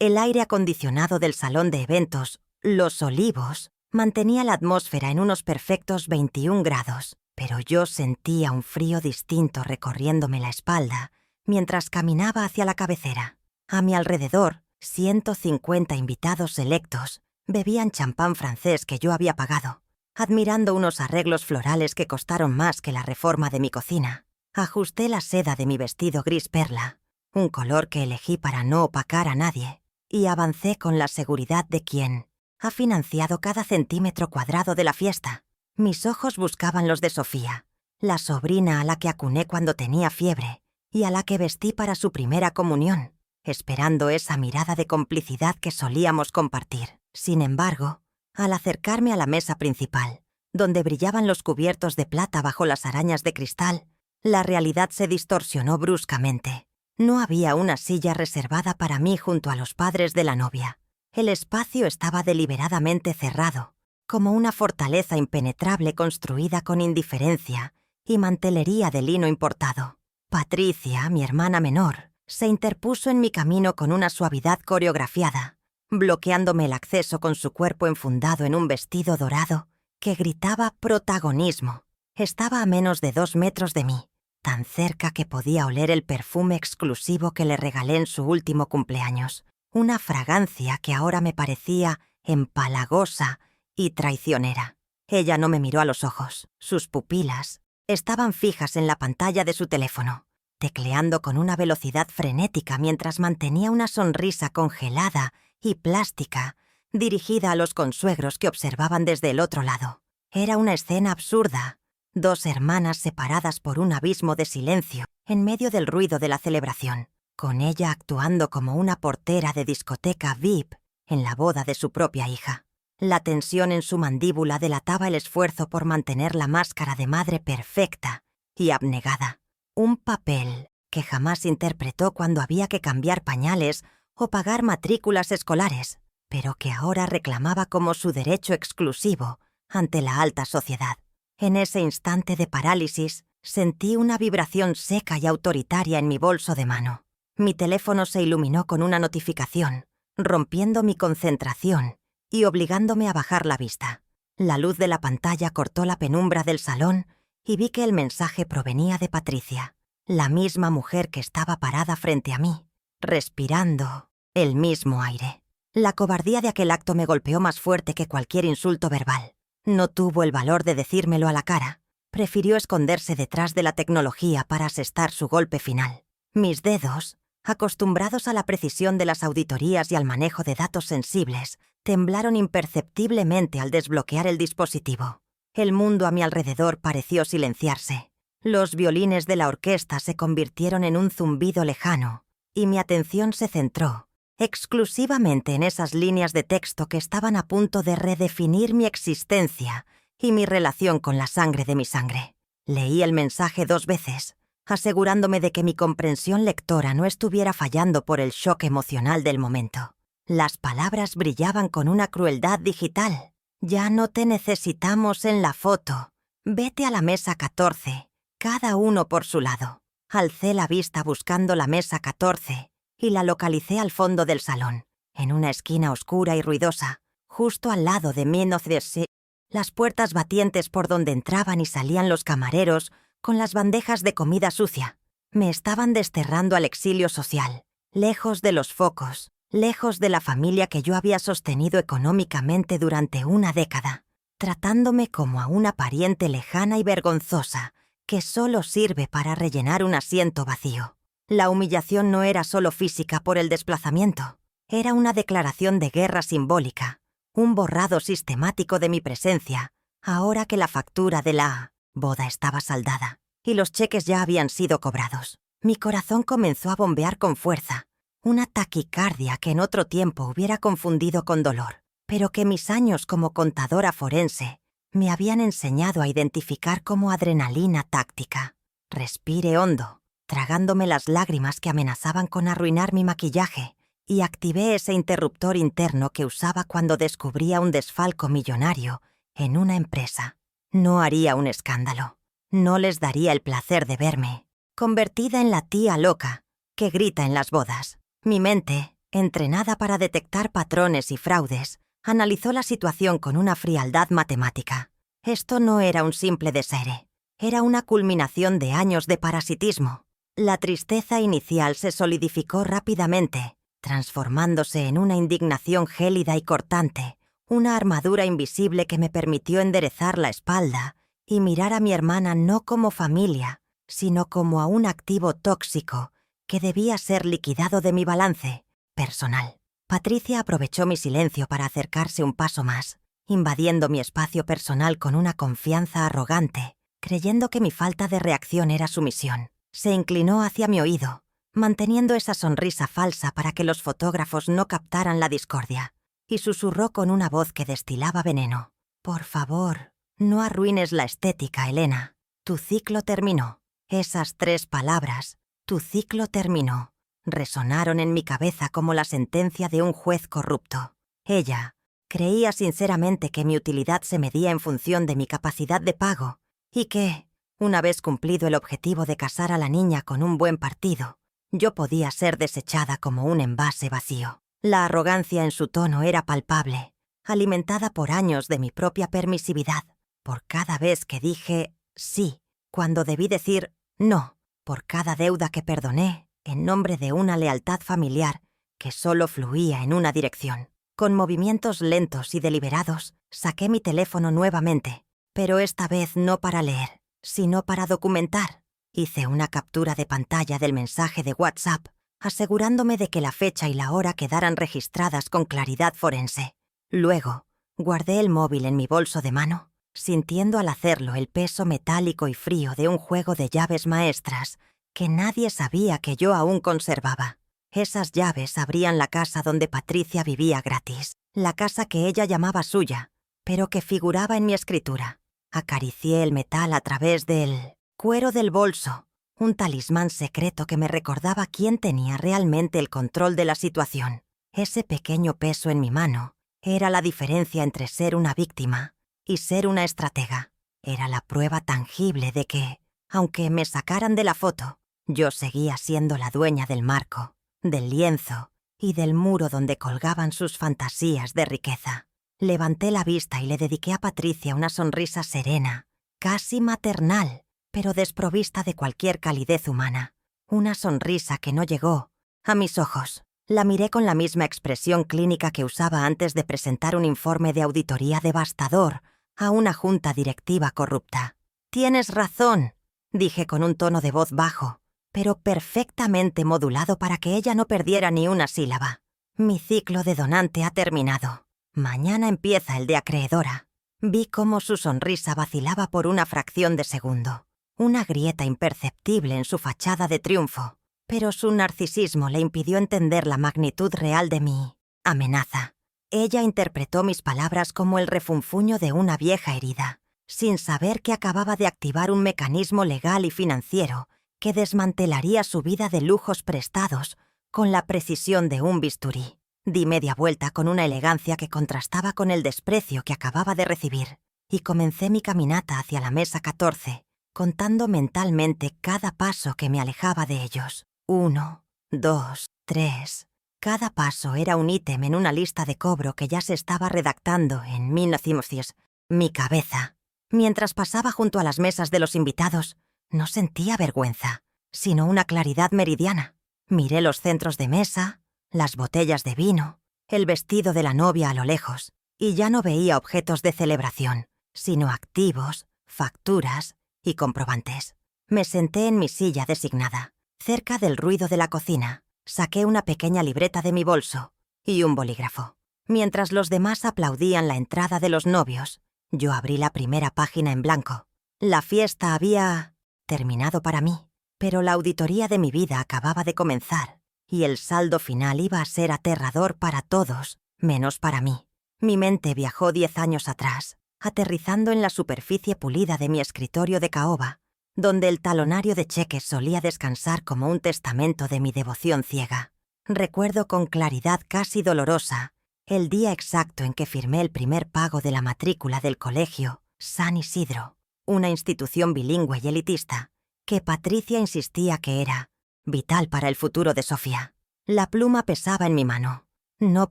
El aire acondicionado del salón de eventos, Los Olivos, mantenía la atmósfera en unos perfectos 21 grados, pero yo sentía un frío distinto recorriéndome la espalda mientras caminaba hacia la cabecera. A mi alrededor, 150 invitados selectos bebían champán francés que yo había pagado, admirando unos arreglos florales que costaron más que la reforma de mi cocina. Ajusté la seda de mi vestido gris perla, un color que elegí para no opacar a nadie, y avancé con la seguridad de quien ha financiado cada centímetro cuadrado de la fiesta. Mis ojos buscaban los de Sofía, la sobrina a la que acuné cuando tenía fiebre y a la que vestí para su primera comunión, esperando esa mirada de complicidad que solíamos compartir. Sin embargo, al acercarme a la mesa principal, donde brillaban los cubiertos de plata bajo las arañas de cristal, la realidad se distorsionó bruscamente. No había una silla reservada para mí junto a los padres de la novia. El espacio estaba deliberadamente cerrado, como una fortaleza impenetrable construida con indiferencia y mantelería de lino importado. Patricia, mi hermana menor, se interpuso en mi camino con una suavidad coreografiada, bloqueándome el acceso con su cuerpo enfundado en un vestido dorado que gritaba protagonismo. Estaba a menos de 2 metros de mí, tan cerca que podía oler el perfume exclusivo que le regalé en su último cumpleaños, una fragancia que ahora me parecía empalagosa y traicionera. Ella no me miró a los ojos. Sus pupilas estaban fijas en la pantalla de su teléfono, tecleando con una velocidad frenética mientras mantenía una sonrisa congelada y plástica dirigida a los consuegros que observaban desde el otro lado. Era una escena absurda. 2 hermanas separadas por un abismo de silencio en medio del ruido de la celebración, con ella actuando como una portera de discoteca VIP en la boda de su propia hija. La tensión en su mandíbula delataba el esfuerzo por mantener la máscara de madre perfecta y abnegada. Un papel que jamás interpretó cuando había que cambiar pañales o pagar matrículas escolares, pero que ahora reclamaba como su derecho exclusivo ante la alta sociedad. En ese instante de parálisis, sentí una vibración seca y autoritaria en mi bolso de mano. Mi teléfono se iluminó con una notificación, rompiendo mi concentración y obligándome a bajar la vista. La luz de la pantalla cortó la penumbra del salón y vi que el mensaje provenía de Patricia, la misma mujer que estaba parada frente a mí, respirando el mismo aire. La cobardía de aquel acto me golpeó más fuerte que cualquier insulto verbal. No tuvo el valor de decírmelo a la cara. Prefirió esconderse detrás de la tecnología para asestar su golpe final. Mis dedos, acostumbrados a la precisión de las auditorías y al manejo de datos sensibles, temblaron imperceptiblemente al desbloquear el dispositivo. El mundo a mi alrededor pareció silenciarse. Los violines de la orquesta se convirtieron en un zumbido lejano, y mi atención se centró exclusivamente en esas líneas de texto que estaban a punto de redefinir mi existencia y mi relación con la sangre de mi sangre. Leí el mensaje 2 veces, asegurándome de que mi comprensión lectora no estuviera fallando por el shock emocional del momento. Las palabras brillaban con una crueldad digital. Ya no te necesitamos en la foto. Vete a la mesa 14, cada uno por su lado. Alcé la vista buscando la mesa 14 y la localicé al fondo del salón, en una esquina oscura y ruidosa, justo al lado de Minothesi. Las puertas batientes por donde entraban y salían los camareros con las bandejas de comida sucia me estaban desterrando al exilio social, lejos de los focos, lejos de la familia que yo había sostenido económicamente durante una década, tratándome como a una pariente lejana y vergonzosa que solo sirve para rellenar un asiento vacío. La humillación no era solo física por el desplazamiento, era una declaración de guerra simbólica, un borrado sistemático de mi presencia, ahora que la factura de la boda estaba saldada y los cheques ya habían sido cobrados. Mi corazón comenzó a bombear con fuerza, una taquicardia que en otro tiempo hubiera confundido con dolor, pero que mis años como contadora forense me habían enseñado a identificar como adrenalina táctica. Respiré hondo, tragándome las lágrimas que amenazaban con arruinar mi maquillaje, y activé ese interruptor interno que usaba cuando descubría un desfalco millonario en una empresa. No haría un escándalo. No les daría el placer de verme, convertida en la tía loca que grita en las bodas. Mi mente Entrenada para detectar patrones y fraudes, analizó la situación con una frialdad matemática. Esto no era un simple desaire, era una culminación de años de parasitismo. La tristeza inicial se solidificó rápidamente, transformándose en una indignación gélida y cortante, una armadura invisible que me permitió enderezar la espalda y mirar a mi hermana no como familia, sino como a un activo tóxico que debía ser liquidado de mi balance personal. Patricia aprovechó mi silencio para acercarse un paso más, invadiendo mi espacio personal con una confianza arrogante, creyendo que mi falta de reacción era su misión. Se inclinó hacia mi oído, manteniendo esa sonrisa falsa para que los fotógrafos no captaran la discordia, y susurró con una voz que destilaba veneno. «Por favor, no arruines la estética, Elena. Tu ciclo terminó». Esas 3 palabras, «tu ciclo terminó», resonaron en mi cabeza como la sentencia de un juez corrupto. Ella creía sinceramente que mi utilidad se medía en función de mi capacidad de pago y que, una vez cumplido el objetivo de casar a la niña con un buen partido, yo podía ser desechada como un envase vacío. La arrogancia en su tono era palpable, alimentada por años de mi propia permisividad, por cada vez que dije sí, cuando debí decir no, por cada deuda que perdoné en nombre de una lealtad familiar que solo fluía en una dirección. Con movimientos lentos y deliberados, saqué mi teléfono nuevamente, pero esta vez no para leer, sino para documentar. Hice una captura de pantalla del mensaje de WhatsApp, asegurándome de que la fecha y la hora quedaran registradas con claridad forense. Luego, guardé el móvil en mi bolso de mano, sintiendo al hacerlo el peso metálico y frío de un juego de llaves maestras que nadie sabía que yo aún conservaba. Esas llaves abrían la casa donde Patricia vivía gratis, la casa que ella llamaba suya, pero que figuraba en mi escritura. Acaricié el metal a través del cuero del bolso, un talismán secreto que me recordaba quién tenía realmente el control de la situación. Ese pequeño peso en mi mano era la diferencia entre ser una víctima y ser una estratega. Era la prueba tangible de que, aunque me sacaran de la foto, yo seguía siendo la dueña del marco, del lienzo y del muro donde colgaban sus fantasías de riqueza. Levanté la vista y le dediqué a Patricia una sonrisa serena, casi maternal, pero desprovista de cualquier calidez humana. Una sonrisa que no llegó a mis ojos. La miré con la misma expresión clínica que usaba antes de presentar un informe de auditoría devastador a una junta directiva corrupta. «Tienes razón», dije con un tono de voz bajo, pero perfectamente modulado para que ella no perdiera ni una sílaba. «Mi ciclo de donante ha terminado. Mañana empieza el de acreedora». Vi cómo su sonrisa vacilaba por una fracción de segundo, una grieta imperceptible en su fachada de triunfo, pero su narcisismo le impidió entender la magnitud real de mi amenaza. Ella interpretó mis palabras como el refunfuño de una vieja herida, sin saber que acababa de activar un mecanismo legal y financiero que desmantelaría su vida de lujos prestados con la precisión de un bisturí. Di media vuelta con una elegancia que contrastaba con el desprecio que acababa de recibir, y comencé mi caminata hacia la mesa 14, contando mentalmente cada paso que me alejaba de ellos. 1, 2, 3. Cada paso era un ítem en una lista de cobro que ya se estaba redactando en mi cabeza. Mientras pasaba junto a las mesas de los invitados, no sentía vergüenza, sino una claridad meridiana. Miré los centros de mesa, las botellas de vino, el vestido de la novia a lo lejos, y ya no veía objetos de celebración, sino activos, facturas y comprobantes. Me senté en mi silla designada, cerca del ruido de la cocina. Saqué una pequeña libreta de mi bolso y un bolígrafo. Mientras los demás aplaudían la entrada de los novios, yo abrí la primera página en blanco. La fiesta había terminado para mí, pero la auditoría de mi vida acababa de comenzar, y el saldo final iba a ser aterrador para todos, menos para mí. Mi mente viajó 10 años atrás, aterrizando en la superficie pulida de mi escritorio de caoba, donde el talonario de cheques solía descansar como un testamento de mi devoción ciega. Recuerdo con claridad casi dolorosa el día exacto en que firmé el primer pago de la matrícula del colegio San Isidro, una institución bilingüe y elitista, que Patricia insistía que era vital para el futuro de Sofía. La pluma pesaba en mi mano, no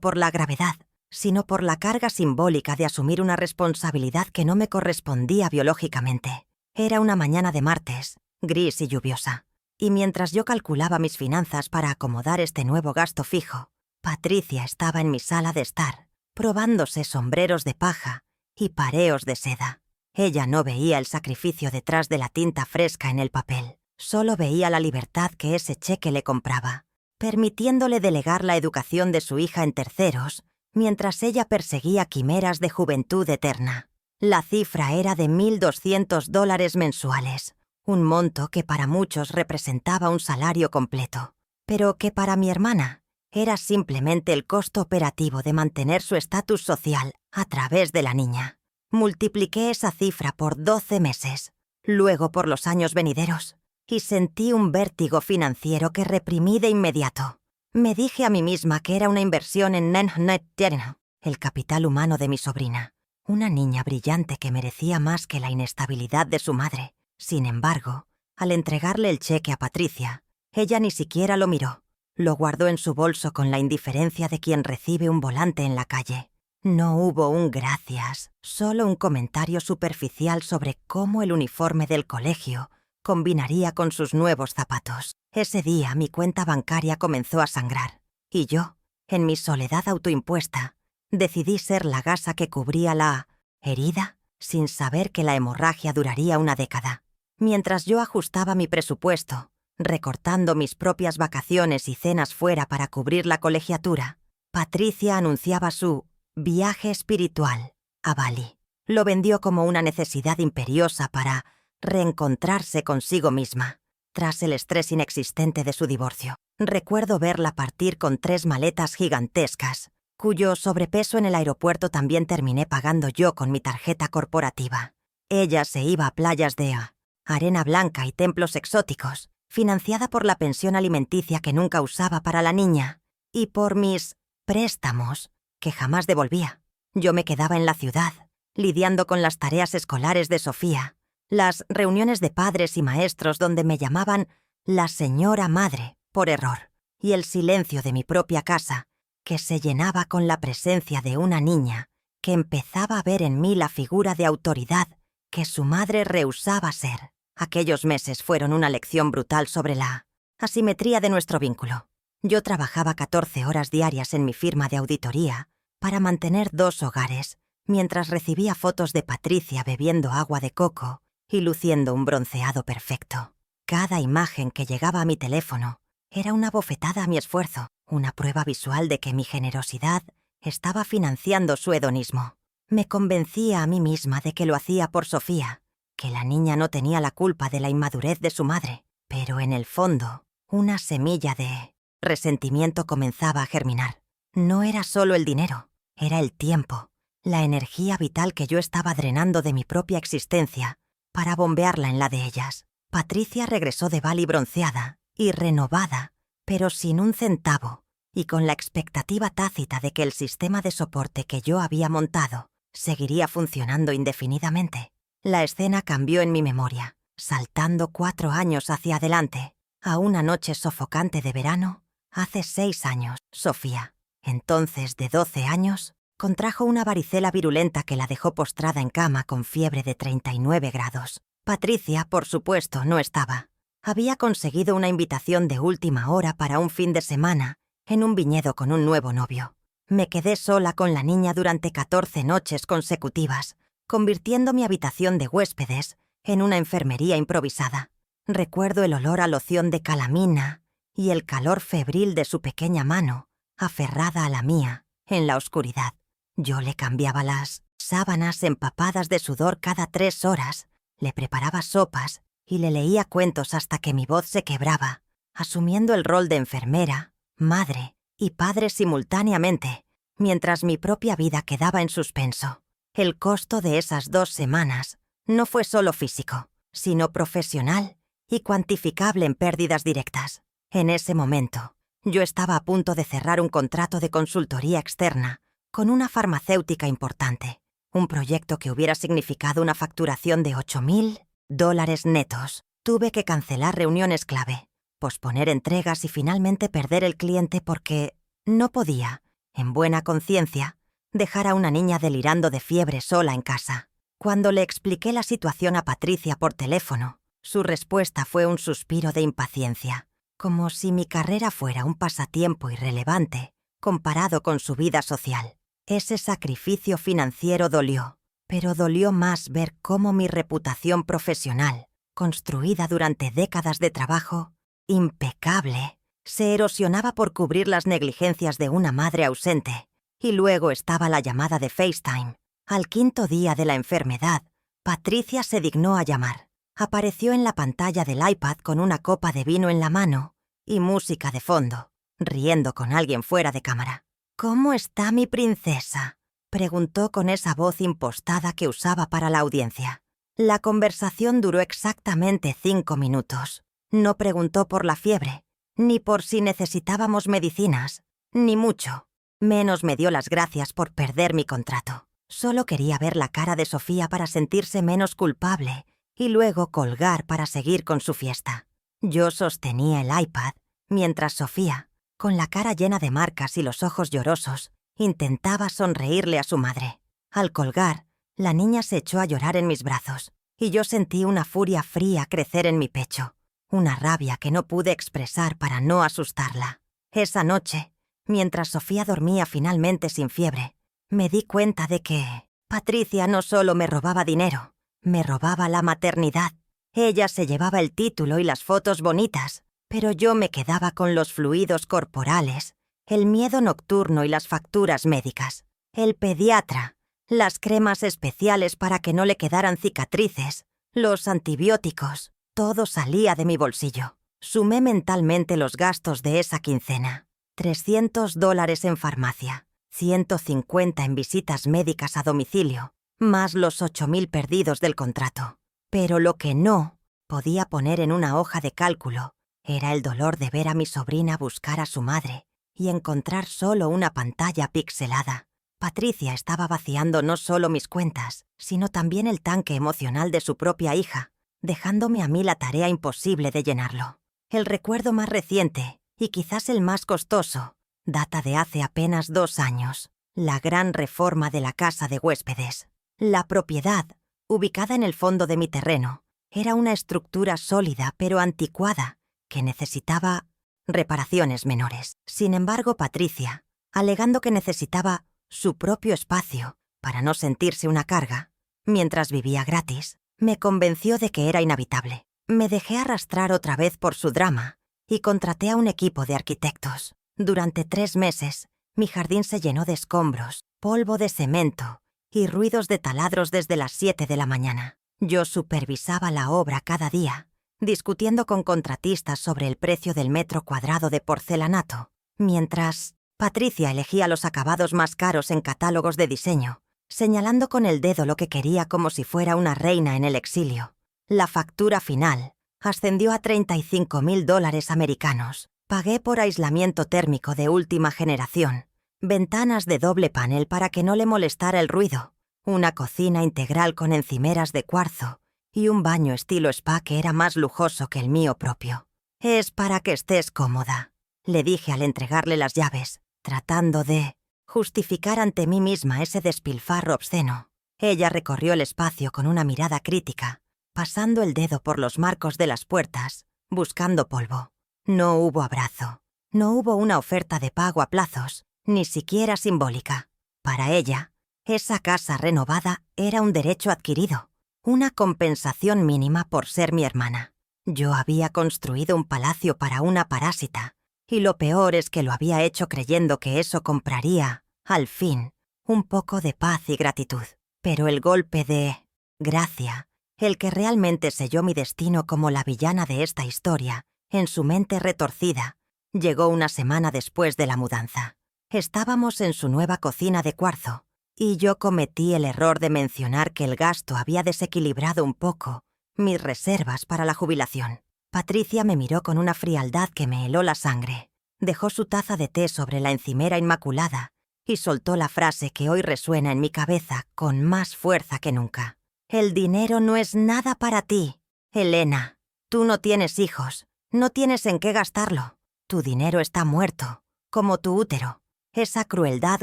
por la gravedad, sino por la carga simbólica de asumir una responsabilidad que no me correspondía biológicamente. Era una mañana de martes, gris y lluviosa, y mientras yo calculaba mis finanzas para acomodar este nuevo gasto fijo, Patricia estaba en mi sala de estar, probándose sombreros de paja y pareos de seda. Ella no veía el sacrificio detrás de la tinta fresca en el papel, solo veía la libertad que ese cheque le compraba, permitiéndole delegar la educación de su hija en terceros, mientras ella perseguía quimeras de juventud eterna. La cifra era de $1,200 mensuales, un monto que para muchos representaba un salario completo, pero que para mi hermana era simplemente el costo operativo de mantener su estatus social a través de la niña. Multipliqué esa cifra por 12 meses, luego por los años venideros, y sentí un vértigo financiero que reprimí de inmediato. Me dije a mí misma que era una inversión en el capital humano de mi sobrina, una niña brillante que merecía más que la inestabilidad de su madre. Sin embargo, al entregarle el cheque a Patricia, ella ni siquiera lo miró. Lo guardó en su bolso con la indiferencia de quien recibe un volante en la calle. No hubo un gracias, solo un comentario superficial sobre cómo el uniforme del colegio combinaría con sus nuevos zapatos. Ese día mi cuenta bancaria comenzó a sangrar, y yo, en mi soledad autoimpuesta, decidí ser la gasa que cubría la herida sin saber que la hemorragia duraría una década. Mientras yo ajustaba mi presupuesto, recortando mis propias vacaciones y cenas fuera para cubrir la colegiatura, Patricia anunciaba su viaje espiritual a Bali. Lo vendió como una necesidad imperiosa para reencontrarse consigo misma, tras el estrés inexistente de su divorcio. Recuerdo verla partir con 3 maletas gigantescas, cuyo sobrepeso en el aeropuerto también terminé pagando yo con mi tarjeta corporativa. Ella se iba a playas de arena blanca y templos exóticos, financiada por la pensión alimenticia que nunca usaba para la niña, y por mis préstamos, que jamás devolvía. Yo me quedaba en la ciudad, lidiando con las tareas escolares de Sofía, las reuniones de padres y maestros donde me llamaban la señora madre, por error, y el silencio de mi propia casa, que se llenaba con la presencia de una niña que empezaba a ver en mí la figura de autoridad que su madre rehusaba ser. Aquellos meses fueron una lección brutal sobre la asimetría de nuestro vínculo. Yo trabajaba 14 horas diarias en mi firma de auditoría para mantener 2 hogares, mientras recibía fotos de Patricia bebiendo agua de coco y luciendo un bronceado perfecto. Cada imagen que llegaba a mi teléfono era una bofetada a mi esfuerzo, una prueba visual de que mi generosidad estaba financiando su hedonismo. Me convencía a mí misma de que lo hacía por Sofía, que la niña no tenía la culpa de la inmadurez de su madre, pero en el fondo, una semilla de resentimiento comenzaba a germinar. No era solo el dinero, era el tiempo, la energía vital que yo estaba drenando de mi propia existencia para bombearla en la de ellas. Patricia regresó de Bali bronceada y renovada, pero sin un centavo, y con la expectativa tácita de que el sistema de soporte que yo había montado seguiría funcionando indefinidamente. La escena cambió en mi memoria, saltando 4 años hacia adelante, a una noche sofocante de verano, hace 6 años. Sofía, entonces de 12 años, contrajo una varicela virulenta que la dejó postrada en cama con fiebre de 39 grados. Patricia, por supuesto, no estaba. Había conseguido una invitación de última hora para un fin de semana en un viñedo con un nuevo novio. Me quedé sola con la niña durante 14 noches consecutivas, convirtiendo mi habitación de huéspedes en una enfermería improvisada. Recuerdo el olor a loción de calamina y el calor febril de su pequeña mano, aferrada a la mía, en la oscuridad. Yo le cambiaba las sábanas empapadas de sudor cada 3 horas, le preparaba sopas y le leía cuentos hasta que mi voz se quebraba, asumiendo el rol de enfermera, madre y padre simultáneamente, mientras mi propia vida quedaba en suspenso. El costo de esas 2 semanas no fue solo físico, sino profesional y cuantificable en pérdidas directas. En ese momento, yo estaba a punto de cerrar un contrato de consultoría externa con una farmacéutica importante, un proyecto que hubiera significado una facturación de $8,000 netos. Tuve que cancelar reuniones clave, posponer entregas y finalmente perder el cliente porque no podía, en buena conciencia, dejar a una niña delirando de fiebre sola en casa. Cuando le expliqué la situación a Patricia por teléfono, su respuesta fue un suspiro de impaciencia, como si mi carrera fuera un pasatiempo irrelevante comparado con su vida social. Ese sacrificio financiero dolió, pero dolió más ver cómo mi reputación profesional, construida durante décadas de trabajo, impecable, se erosionaba por cubrir las negligencias de una madre ausente. Y luego estaba la llamada de FaceTime. Al quinto día de la enfermedad, Patricia se dignó a llamar. Apareció en la pantalla del iPad con una copa de vino en la mano y música de fondo, riendo con alguien fuera de cámara. «¿Cómo está mi princesa?», preguntó con esa voz impostada que usaba para la audiencia. La conversación duró exactamente 5 minutos. No preguntó por la fiebre, ni por si necesitábamos medicinas, ni mucho. Menos me dio las gracias por perder mi contrato. Solo quería ver la cara de Sofía para sentirse menos culpable y luego colgar para seguir con su fiesta. Yo sostenía el iPad mientras Sofía, con la cara llena de marcas y los ojos llorosos, intentaba sonreírle a su madre. Al colgar, la niña se echó a llorar en mis brazos y yo sentí una furia fría crecer en mi pecho, una rabia que no pude expresar para no asustarla. Esa noche, mientras Sofía dormía finalmente sin fiebre, me di cuenta de que Patricia no solo me robaba dinero, me robaba la maternidad. Ella se llevaba el título y las fotos bonitas, pero yo me quedaba con los fluidos corporales, el miedo nocturno y las facturas médicas, el pediatra, las cremas especiales para que no le quedaran cicatrices, los antibióticos, todo salía de mi bolsillo. Sumé mentalmente los gastos de esa quincena. $300 en farmacia, 150 en visitas médicas a domicilio, más los 8.000 perdidos del contrato. Pero lo que no podía poner en una hoja de cálculo era el dolor de ver a mi sobrina buscar a su madre y encontrar solo una pantalla pixelada. Patricia estaba vaciando no solo mis cuentas, sino también el tanque emocional de su propia hija, dejándome a mí la tarea imposible de llenarlo. El recuerdo más reciente, y quizás el más costoso, data de hace apenas 2 años, la gran reforma de la casa de huéspedes. La propiedad, ubicada en el fondo de mi terreno, era una estructura sólida pero anticuada que necesitaba reparaciones menores. Sin embargo, Patricia, alegando que necesitaba su propio espacio para no sentirse una carga, mientras vivía gratis, me convenció de que era inhabitable. Me dejé arrastrar otra vez por su drama y contraté a un equipo de arquitectos. Durante 3 meses, mi jardín se llenó de escombros, polvo de cemento y ruidos de taladros desde las 7 de la mañana. Yo supervisaba la obra cada día, discutiendo con contratistas sobre el precio del metro cuadrado de porcelanato, mientras Patricia elegía los acabados más caros en catálogos de diseño, señalando con el dedo lo que quería como si fuera una reina en el exilio. La factura final ascendió a $35.000 americanos. Pagué por aislamiento térmico de última generación, ventanas de doble panel para que no le molestara el ruido, una cocina integral con encimeras de cuarzo y un baño estilo spa que era más lujoso que el mío propio. «Es para que estés cómoda», le dije al entregarle las llaves, tratando de justificar ante mí misma ese despilfarro obsceno. Ella recorrió el espacio con una mirada crítica, pasando el dedo por los marcos de las puertas, buscando polvo. No hubo abrazo, no hubo una oferta de pago a plazos, ni siquiera simbólica. Para ella, esa casa renovada era un derecho adquirido, una compensación mínima por ser mi hermana. Yo había construido un palacio para una parásita, y lo peor es que lo había hecho creyendo que eso compraría, al fin, un poco de paz y gratitud. Pero el golpe de gracia, el que realmente selló mi destino como la villana de esta historia, en su mente retorcida, llegó una semana después de la mudanza. Estábamos en su nueva cocina de cuarzo, y yo cometí el error de mencionar que el gasto había desequilibrado un poco mis reservas para la jubilación. Patricia me miró con una frialdad que me heló la sangre. Dejó su taza de té sobre la encimera inmaculada y soltó la frase que hoy resuena en mi cabeza con más fuerza que nunca. «El dinero no es nada para ti, Elena. Tú no tienes hijos, No tienes en qué gastarlo. Tu dinero está muerto, como tu útero. Esa crueldad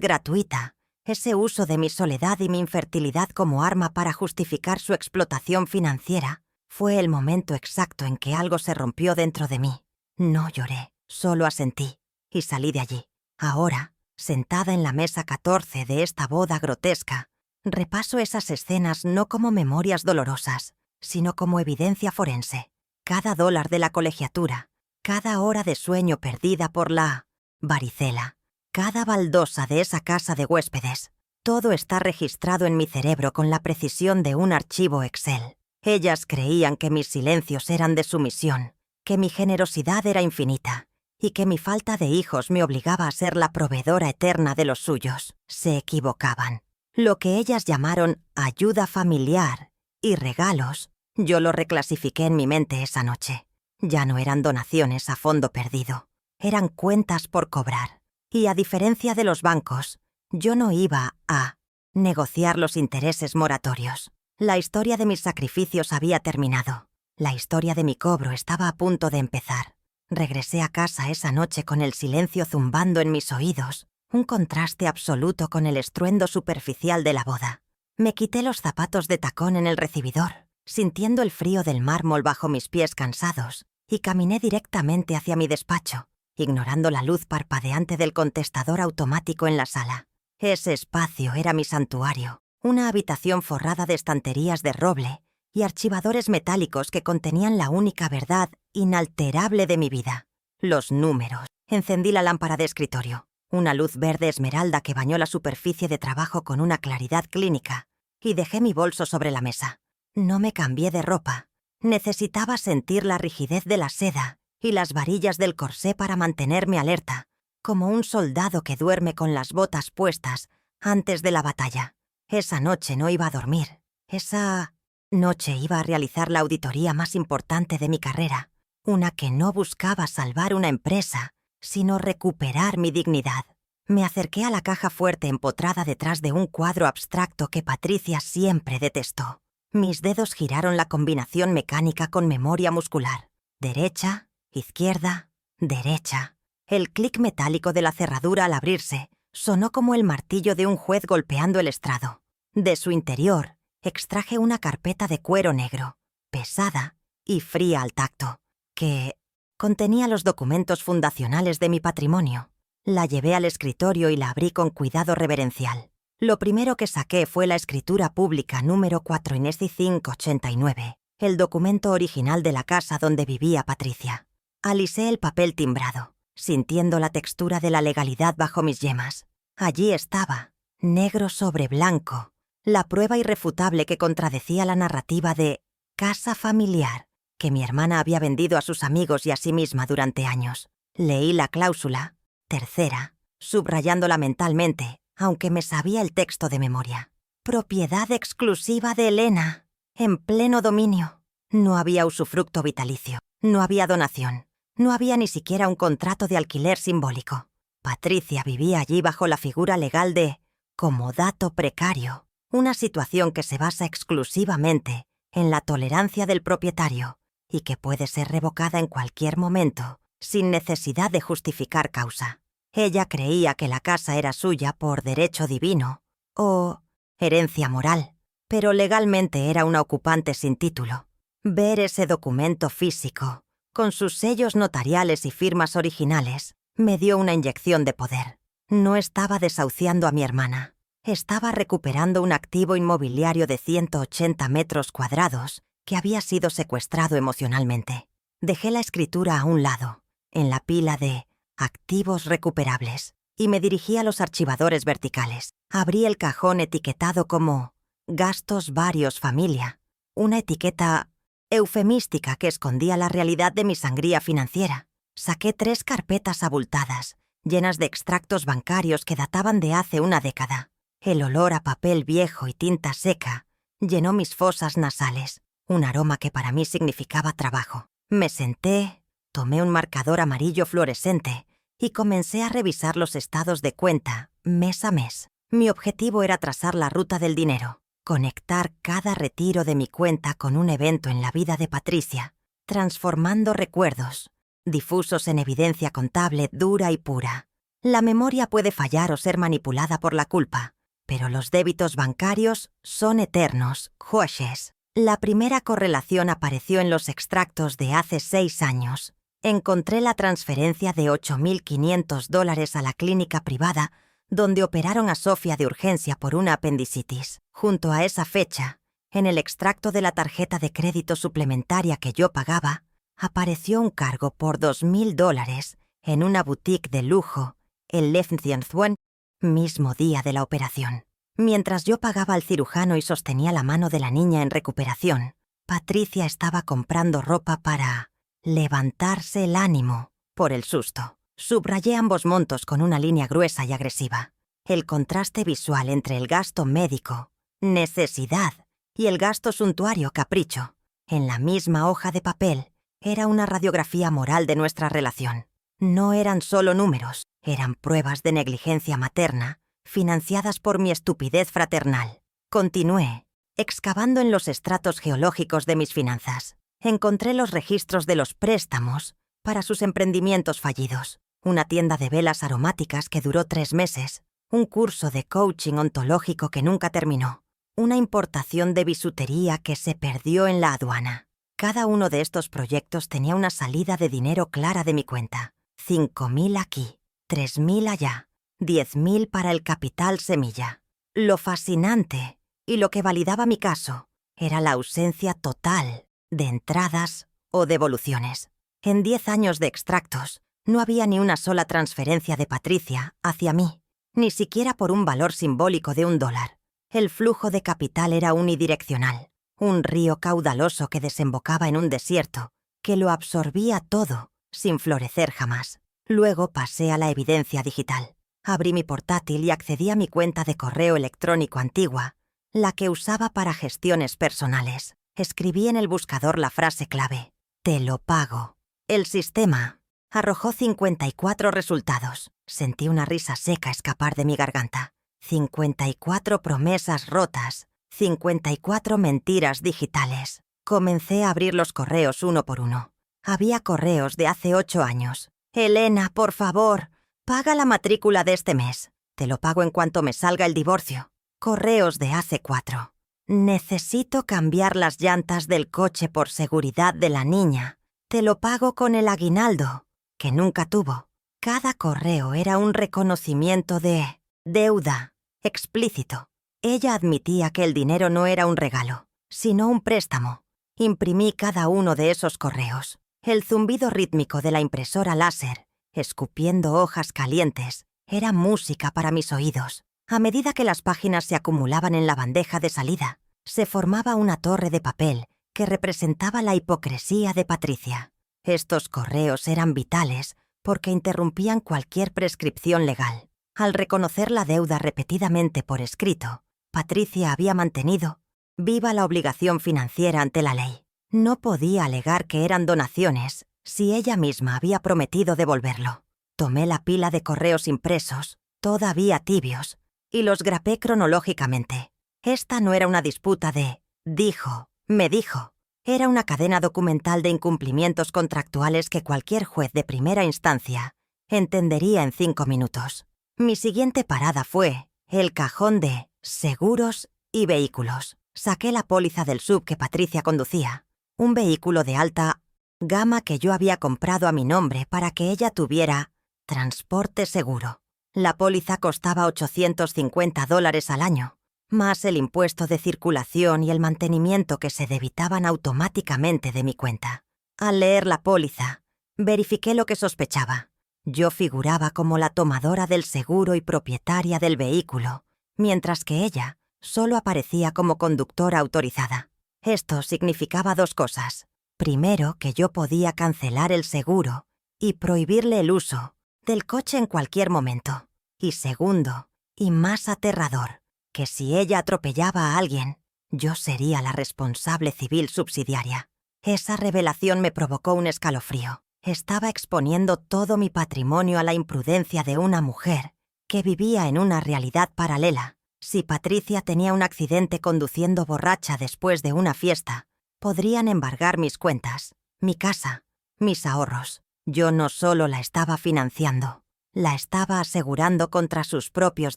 gratuita, ese uso de mi soledad y mi infertilidad como arma para justificar su explotación financiera, fue el momento exacto en que algo se rompió dentro de mí. No lloré, solo asentí, y salí de allí. Ahora, sentada en la mesa 14 de esta boda grotesca, repaso esas escenas no como memorias dolorosas, sino como evidencia forense. Cada dólar de la colegiatura, cada hora de sueño perdida por la varicela, cada baldosa de esa casa de huéspedes, todo está registrado en mi cerebro con la precisión de un archivo Excel. Ellas creían que mis silencios eran de sumisión, que mi generosidad era infinita y que mi falta de hijos me obligaba a ser la proveedora eterna de los suyos. Se equivocaban. Lo que ellas llamaron ayuda familiar y regalos, yo lo reclasifiqué en mi mente esa noche. Ya no eran donaciones a fondo perdido, eran cuentas por cobrar. Y a diferencia de los bancos, yo no iba a negociar los intereses moratorios. La historia de mis sacrificios había terminado. La historia de mi cobro estaba a punto de empezar. Regresé a casa esa noche con el silencio zumbando en mis oídos, un contraste absoluto con el estruendo superficial de la boda. Me quité los zapatos de tacón en el recibidor, sintiendo el frío del mármol bajo mis pies cansados, y caminé directamente hacia mi despacho, ignorando la luz parpadeante del contestador automático en la sala. Ese espacio era mi santuario, una habitación forrada de estanterías de roble y archivadores metálicos que contenían la única verdad inalterable de mi vida: los números. Encendí la lámpara de escritorio, una luz verde esmeralda que bañó la superficie de trabajo con una claridad clínica, y dejé mi bolso sobre la mesa. No me cambié de ropa. Necesitaba sentir la rigidez de la seda y las varillas del corsé para mantenerme alerta, como un soldado que duerme con las botas puestas antes de la batalla. Esa noche no iba a dormir. Esa noche iba a realizar la auditoría más importante de mi carrera, una que no buscaba salvar una empresa, sino recuperar mi dignidad. Me acerqué a la caja fuerte empotrada detrás de un cuadro abstracto que Patricia siempre detestó. Mis dedos giraron la combinación mecánica con memoria muscular. Derecha, izquierda, derecha. El clic metálico de la cerradura al abrirse sonó como el martillo de un juez golpeando el estrado. De su interior, extraje una carpeta de cuero negro, pesada y fría al tacto, que contenía los documentos fundacionales de mi patrimonio. La llevé al escritorio y la abrí con cuidado reverencial. Lo primero que saqué fue la escritura pública número 4INESI589, el documento original de la casa donde vivía Patricia. Alisé el papel timbrado, sintiendo la textura de la legalidad bajo mis yemas. Allí estaba, negro sobre blanco, la prueba irrefutable que contradecía la narrativa de casa familiar que mi hermana había vendido a sus amigos y a sí misma durante años. Leí la cláusula, tercera, subrayándola mentalmente, aunque me sabía el texto de memoria. Propiedad exclusiva de Elena, en pleno dominio. No había usufructo vitalicio, no había donación, no había ni siquiera un contrato de alquiler simbólico. Patricia vivía allí bajo la figura legal de comodato precario, una situación que se basa exclusivamente en la tolerancia del propietario y que puede ser revocada en cualquier momento, sin necesidad de justificar causa. Ella creía que la casa era suya por derecho divino o herencia moral, pero legalmente era una ocupante sin título. Ver ese documento físico, con sus sellos notariales y firmas originales, me dio una inyección de poder. No estaba desahuciando a mi hermana. Estaba recuperando un activo inmobiliario de 180 metros cuadrados que había sido secuestrado emocionalmente. Dejé la escritura a un lado, en la pila de activos recuperables, y me dirigí a los archivadores verticales. Abrí el cajón etiquetado como gastos varios familia, una etiqueta eufemística que escondía la realidad de mi sangría financiera. Saqué 3 carpetas abultadas, llenas de extractos bancarios que databan de hace una década. El olor a papel viejo y tinta seca llenó mis fosas nasales, un aroma que para mí significaba trabajo. Me senté, tomé un marcador amarillo fluorescente y comencé a revisar los estados de cuenta mes a mes. Mi objetivo era trazar la ruta del dinero, conectar cada retiro de mi cuenta con un evento en la vida de Patricia, transformando recuerdos difusos en evidencia contable dura y pura. La memoria puede fallar o ser manipulada por la culpa, pero los débitos bancarios son eternos, jueces. La primera correlación apareció en los extractos de hace 6 años. Encontré la transferencia de $8.500 a la clínica privada donde operaron a Sofía de urgencia por una apendicitis. Junto a esa fecha, en el extracto de la tarjeta de crédito suplementaria que yo pagaba, apareció un cargo por $2.000 en una boutique de lujo el 11th mismo día de la operación. Mientras yo pagaba al cirujano y sostenía la mano de la niña en recuperación, Patricia estaba comprando ropa para levantarse el ánimo por el susto. Subrayé ambos montos con una línea gruesa y agresiva. El contraste visual entre el gasto médico, necesidad, y el gasto suntuario, capricho, en la misma hoja de papel, era una radiografía moral de nuestra relación. No eran solo números, eran pruebas de negligencia materna, financiadas por mi estupidez fraternal. Continué, excavando en los estratos geológicos de mis finanzas. Encontré los registros de los préstamos para sus emprendimientos fallidos, una tienda de velas aromáticas que duró 3 meses, un curso de coaching ontológico que nunca terminó, una importación de bisutería que se perdió en la aduana. Cada uno de estos proyectos tenía una salida de dinero clara de mi cuenta. 5.000 aquí, 3.000 allá, 10.000 para el capital semilla. Lo fascinante, y lo que validaba mi caso, era la ausencia total de entradas o devoluciones. En 10 años de extractos, no había ni una sola transferencia de Patricia hacia mí, ni siquiera por un valor simbólico de $1. El flujo de capital era unidireccional, un río caudaloso que desembocaba en un desierto, que lo absorbía todo, sin florecer jamás. Luego pasé a la evidencia digital. Abrí mi portátil y accedí a mi cuenta de correo electrónico antigua, la que usaba para gestiones personales. Escribí en el buscador la frase clave: «Te lo pago». El sistema arrojó 54 resultados. Sentí una risa seca escapar de mi garganta. 54 promesas rotas, 54 mentiras digitales. Comencé a abrir los correos uno por uno. Había correos de hace 8 años. «Elena, por favor, paga la matrícula de este mes. Te lo pago en cuanto me salga el divorcio». Correos de hace 4. «Necesito cambiar las llantas del coche por seguridad de la niña. Te lo pago con el aguinaldo», que nunca tuvo. Cada correo era un reconocimiento de deuda explícito. Ella admitía que el dinero no era un regalo, sino un préstamo. Imprimí cada uno de esos correos. El zumbido rítmico de la impresora láser, escupiendo hojas calientes, era música para mis oídos. A medida que las páginas se acumulaban en la bandeja de salida, se formaba una torre de papel que representaba la hipocresía de Patricia. Estos correos eran vitales porque interrumpían cualquier prescripción legal. Al reconocer la deuda repetidamente por escrito, Patricia había mantenido viva la obligación financiera ante la ley. No podía alegar que eran donaciones si ella misma había prometido devolverlo. Tomé la pila de correos impresos, todavía tibios, y los grapé cronológicamente. Esta no era una disputa de «dijo, me dijo». Era una cadena documental de incumplimientos contractuales que cualquier juez de primera instancia entendería en 5 minutos. Mi siguiente parada fue el cajón de seguros y vehículos. Saqué la póliza del SUV que Patricia conducía, un vehículo de alta gama que yo había comprado a mi nombre para que ella tuviera transporte seguro. La póliza costaba $850 al año, más el impuesto de circulación y el mantenimiento que se debitaban automáticamente de mi cuenta. Al leer la póliza, verifiqué lo que sospechaba. Yo figuraba como la tomadora del seguro y propietaria del vehículo, mientras que ella solo aparecía como conductora autorizada. Esto significaba 2 cosas. Primero, que yo podía cancelar el seguro y prohibirle el uso del coche en cualquier momento. Y segundo, y más aterrador, que si ella atropellaba a alguien, yo sería la responsable civil subsidiaria. Esa revelación me provocó un escalofrío. Estaba exponiendo todo mi patrimonio a la imprudencia de una mujer que vivía en una realidad paralela. Si Patricia tenía un accidente conduciendo borracha después de una fiesta, podrían embargar mis cuentas, mi casa, mis ahorros. Yo no solo la estaba financiando, la estaba asegurando contra sus propios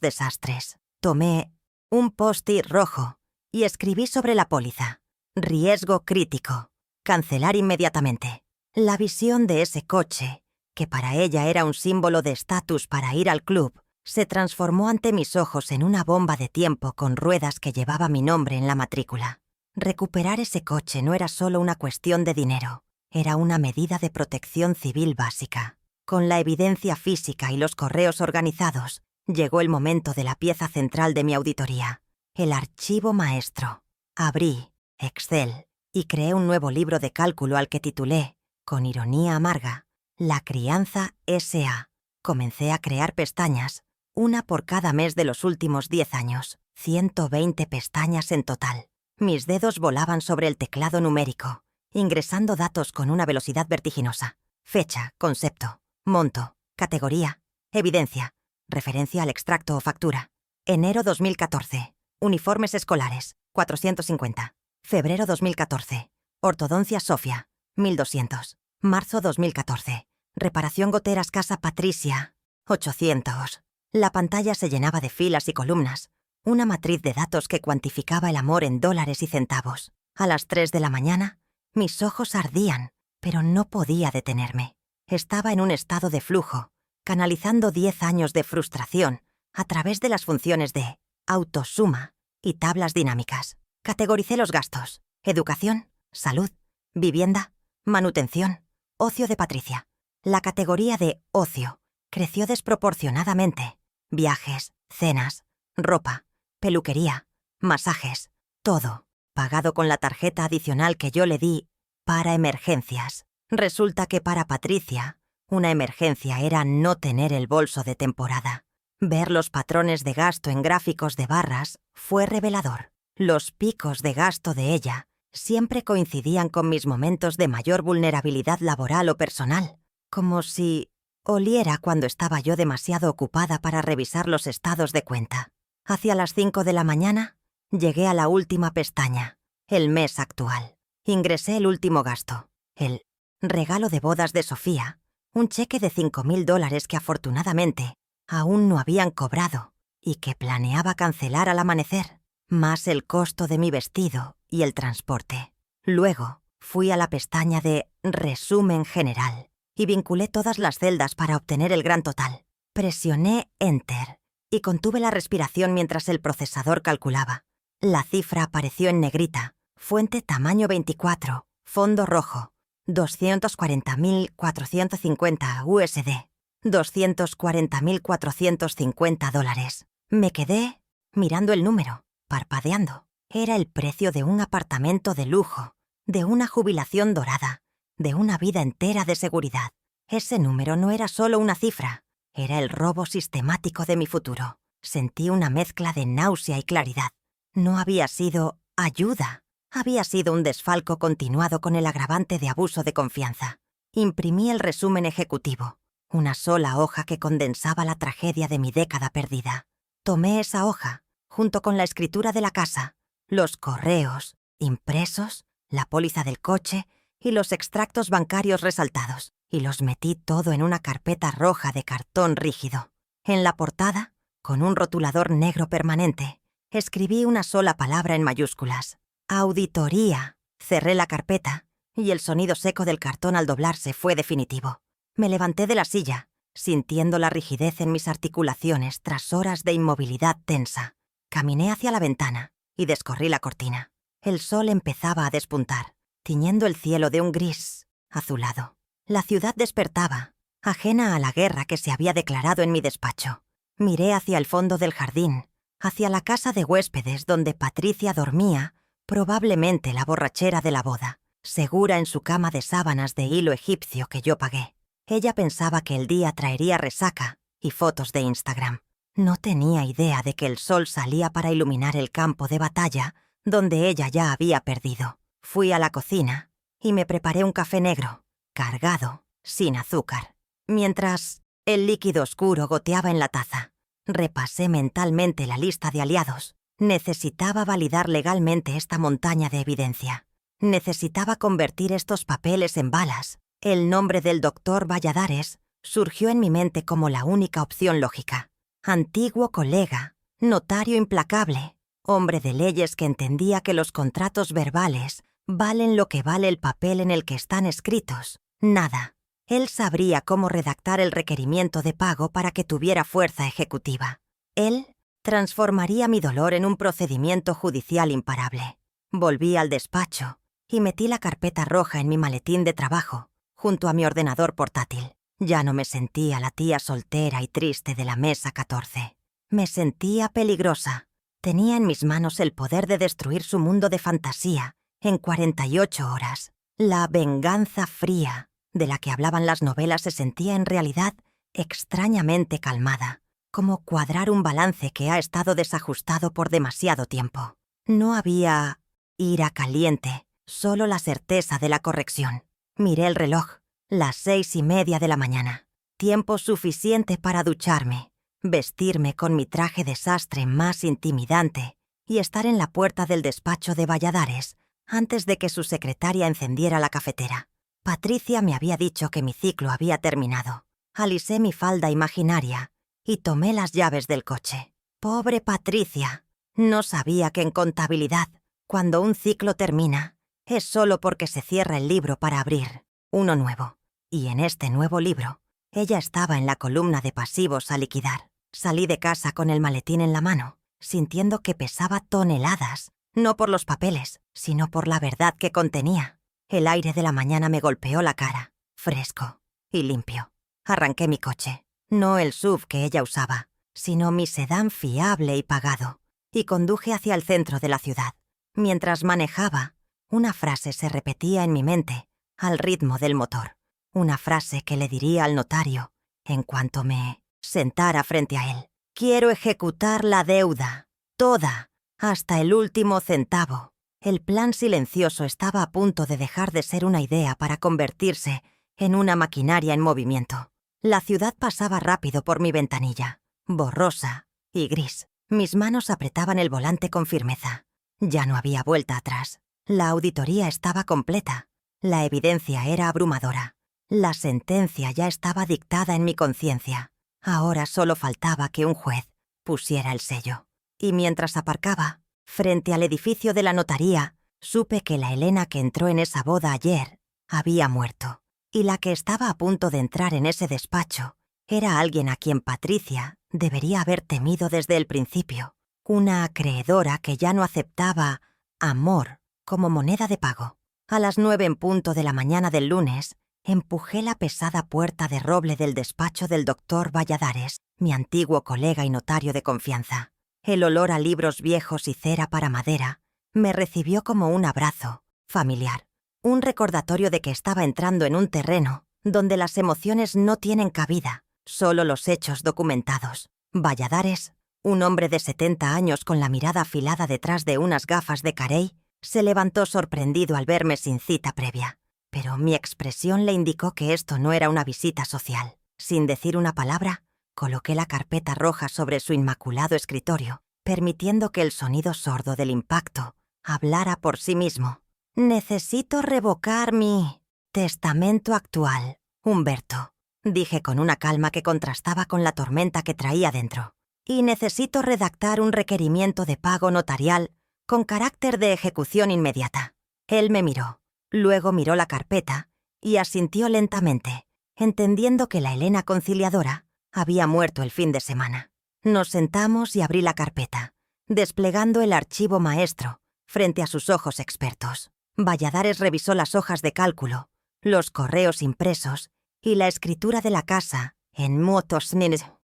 desastres. Tomé un post-it rojo y escribí sobre la póliza: riesgo crítico, cancelar inmediatamente. La visión de ese coche, que para ella era un símbolo de estatus para ir al club, se transformó ante mis ojos en una bomba de tiempo con ruedas que llevaba mi nombre en la matrícula. Recuperar ese coche no era solo una cuestión de dinero, era una medida de protección civil básica. Con la evidencia física y los correos organizados, llegó el momento de la pieza central de mi auditoría: el archivo maestro. Abrí Excel y creé un nuevo libro de cálculo al que titulé, con ironía amarga, La Crianza S.A. Comencé a crear pestañas, una por cada mes de los últimos 10 años, 120 pestañas en total. Mis dedos volaban sobre el teclado numérico, ingresando datos con una velocidad vertiginosa: fecha, concepto, monto, categoría, evidencia, referencia al extracto o factura. Enero 2014. Uniformes escolares, 450. Febrero 2014. Ortodoncia Sofía, 1200. Marzo 2014. Reparación goteras Casa Patricia, 800. La pantalla se llenaba de filas y columnas, una matriz de datos que cuantificaba el amor en dólares y centavos. A las 3 de la mañana, mis ojos ardían, pero no podía detenerme. Estaba en un estado de flujo, canalizando 10 años de frustración a través de las funciones de autosuma y tablas dinámicas. Categoricé los gastos: educación, salud, vivienda, manutención, ocio de Patricia. La categoría de ocio creció desproporcionadamente. Viajes, cenas, ropa, peluquería, masajes, todo pagado con la tarjeta adicional que yo le di para emergencias. Resulta que para Patricia, una emergencia era no tener el bolso de temporada. Ver los patrones de gasto en gráficos de barras fue revelador. Los picos de gasto de ella siempre coincidían con mis momentos de mayor vulnerabilidad laboral o personal, como si oliera cuando estaba yo demasiado ocupada para revisar los estados de cuenta. Hacia las 5 de la mañana, llegué a la última pestaña, el mes actual. Ingresé el último gasto, el regalo de bodas de Sofía, un cheque de $5,000 que afortunadamente aún no habían cobrado y que planeaba cancelar al amanecer, más el costo de mi vestido y el transporte. Luego, fui a la pestaña de resumen general y vinculé todas las celdas para obtener el gran total. Presioné Enter y contuve la respiración mientras el procesador calculaba. La cifra apareció en negrita, fuente tamaño 24, fondo rojo, 240.450 USD, $240.450. Me quedé mirando el número, parpadeando. Era el precio de un apartamento de lujo, de una jubilación dorada, de una vida entera de seguridad. Ese número no era solo una cifra, era el robo sistemático de mi futuro. Sentí una mezcla de náusea y claridad. No había sido ayuda, había sido un desfalco continuado con el agravante de abuso de confianza. Imprimí el resumen ejecutivo, una sola hoja que condensaba la tragedia de mi década perdida. Tomé esa hoja, junto con la escritura de la casa, los correos impresos, la póliza del coche y los extractos bancarios resaltados, y los metí todo en una carpeta roja de cartón rígido. En la portada, con un rotulador negro permanente, escribí una sola palabra en mayúsculas: auditoría. Cerré la carpeta y el sonido seco del cartón al doblarse fue definitivo. Me levanté de la silla, sintiendo la rigidez en mis articulaciones tras horas de inmovilidad tensa. Caminé hacia la ventana y descorrí la cortina. El sol empezaba a despuntar, tiñendo el cielo de un gris azulado. La ciudad despertaba, ajena a la guerra que se había declarado en mi despacho. Miré hacia el fondo del jardín, hacia la casa de huéspedes donde Patricia dormía, probablemente la borrachera de la boda, segura en su cama de sábanas de hilo egipcio que yo pagué. Ella pensaba que el día traería resaca y fotos de Instagram. No tenía idea de que el sol salía para iluminar el campo de batalla donde ella ya había perdido. Fui a la cocina y me preparé un café negro, cargado, sin azúcar. Mientras el líquido oscuro goteaba en la taza, repasé mentalmente la lista de aliados. Necesitaba validar legalmente esta montaña de evidencia. Necesitaba convertir estos papeles en balas El nombre del doctor Valladares surgió en mi mente como la única opción lógica. Antiguo colega, notario implacable, hombre de leyes que entendía que los contratos verbales valen lo que vale el papel en el que están escritos. Nada. Él sabría cómo redactar el requerimiento de pago para que tuviera fuerza ejecutiva. Él transformaría mi dolor en un procedimiento judicial imparable. Volví al despacho y metí la carpeta roja en mi maletín de trabajo, junto a mi ordenador portátil. Ya no me sentía la tía soltera y triste de la mesa 14. Me sentía peligrosa. Tenía en mis manos el poder de destruir su mundo de fantasía en 48 horas. La venganza fría de la que hablaban las novelas se sentía en realidad extrañamente calmada, como cuadrar un balance que ha estado desajustado por demasiado tiempo. No había ira caliente, solo la certeza de la corrección. Miré el reloj, las 6:30 de la mañana. Tiempo suficiente para ducharme, vestirme con mi traje de sastre más intimidante y estar en la puerta del despacho de Valladares antes de que su secretaria encendiera la cafetera. Patricia me había dicho que mi ciclo había terminado. Alisé mi falda imaginaria y tomé las llaves del coche. Pobre Patricia. No sabía que en contabilidad, cuando un ciclo termina, es solo porque se cierra el libro para abrir uno nuevo. Y en este nuevo libro, ella estaba en la columna de pasivos a liquidar. Salí de casa con el maletín en la mano, sintiendo que pesaba toneladas, no por los papeles, sino por la verdad que contenía. El aire de la mañana me golpeó la cara, fresco y limpio. Arranqué mi coche, no el SUV que ella usaba, sino mi sedán fiable y pagado, y conduje hacia el centro de la ciudad. Mientras manejaba, una frase se repetía en mi mente, al ritmo del motor. Una frase que le diría al notario en cuanto me sentara frente a él. Quiero ejecutar la deuda, toda, hasta el último centavo. El plan silencioso estaba a punto de dejar de ser una idea para convertirse en una maquinaria en movimiento. La ciudad pasaba rápido por mi ventanilla, borrosa y gris. Mis manos apretaban el volante con firmeza. Ya no había vuelta atrás. La auditoría estaba completa. La evidencia era abrumadora. La sentencia ya estaba dictada en mi conciencia. Ahora solo faltaba que un juez pusiera el sello. Y mientras aparcaba, frente al edificio de la notaría, supe que la Elena que entró en esa boda ayer había muerto. Y la que estaba a punto de entrar en ese despacho era alguien a quien Patricia debería haber temido desde el principio. Una acreedora que ya no aceptaba amor como moneda de pago. A las 9 en punto de la mañana del lunes, empujé la pesada puerta de roble del despacho del doctor Valladares, mi antiguo colega y notario de confianza. El olor a libros viejos y cera para madera me recibió como un abrazo familiar, un recordatorio de que estaba entrando en un terreno donde las emociones no tienen cabida, solo los hechos documentados. Valladares, un hombre de 70 años con la mirada afilada detrás de unas gafas de carey, se levantó sorprendido al verme sin cita previa. Pero mi expresión le indicó que esto no era una visita social. Sin decir una palabra, coloqué la carpeta roja sobre su inmaculado escritorio, permitiendo que el sonido sordo del impacto hablara por sí mismo. «Necesito revocar mi testamento actual, Humberto», dije con una calma que contrastaba con la tormenta que traía dentro. «Y necesito redactar un requerimiento de pago notarial con carácter de ejecución inmediata». Él me miró. Luego miró la carpeta y asintió lentamente, entendiendo que la Elena conciliadora había muerto el fin de semana. Nos sentamos y abrí la carpeta, desplegando el archivo maestro frente a sus ojos expertos. Valladares revisó las hojas de cálculo, los correos impresos y la escritura de la casa en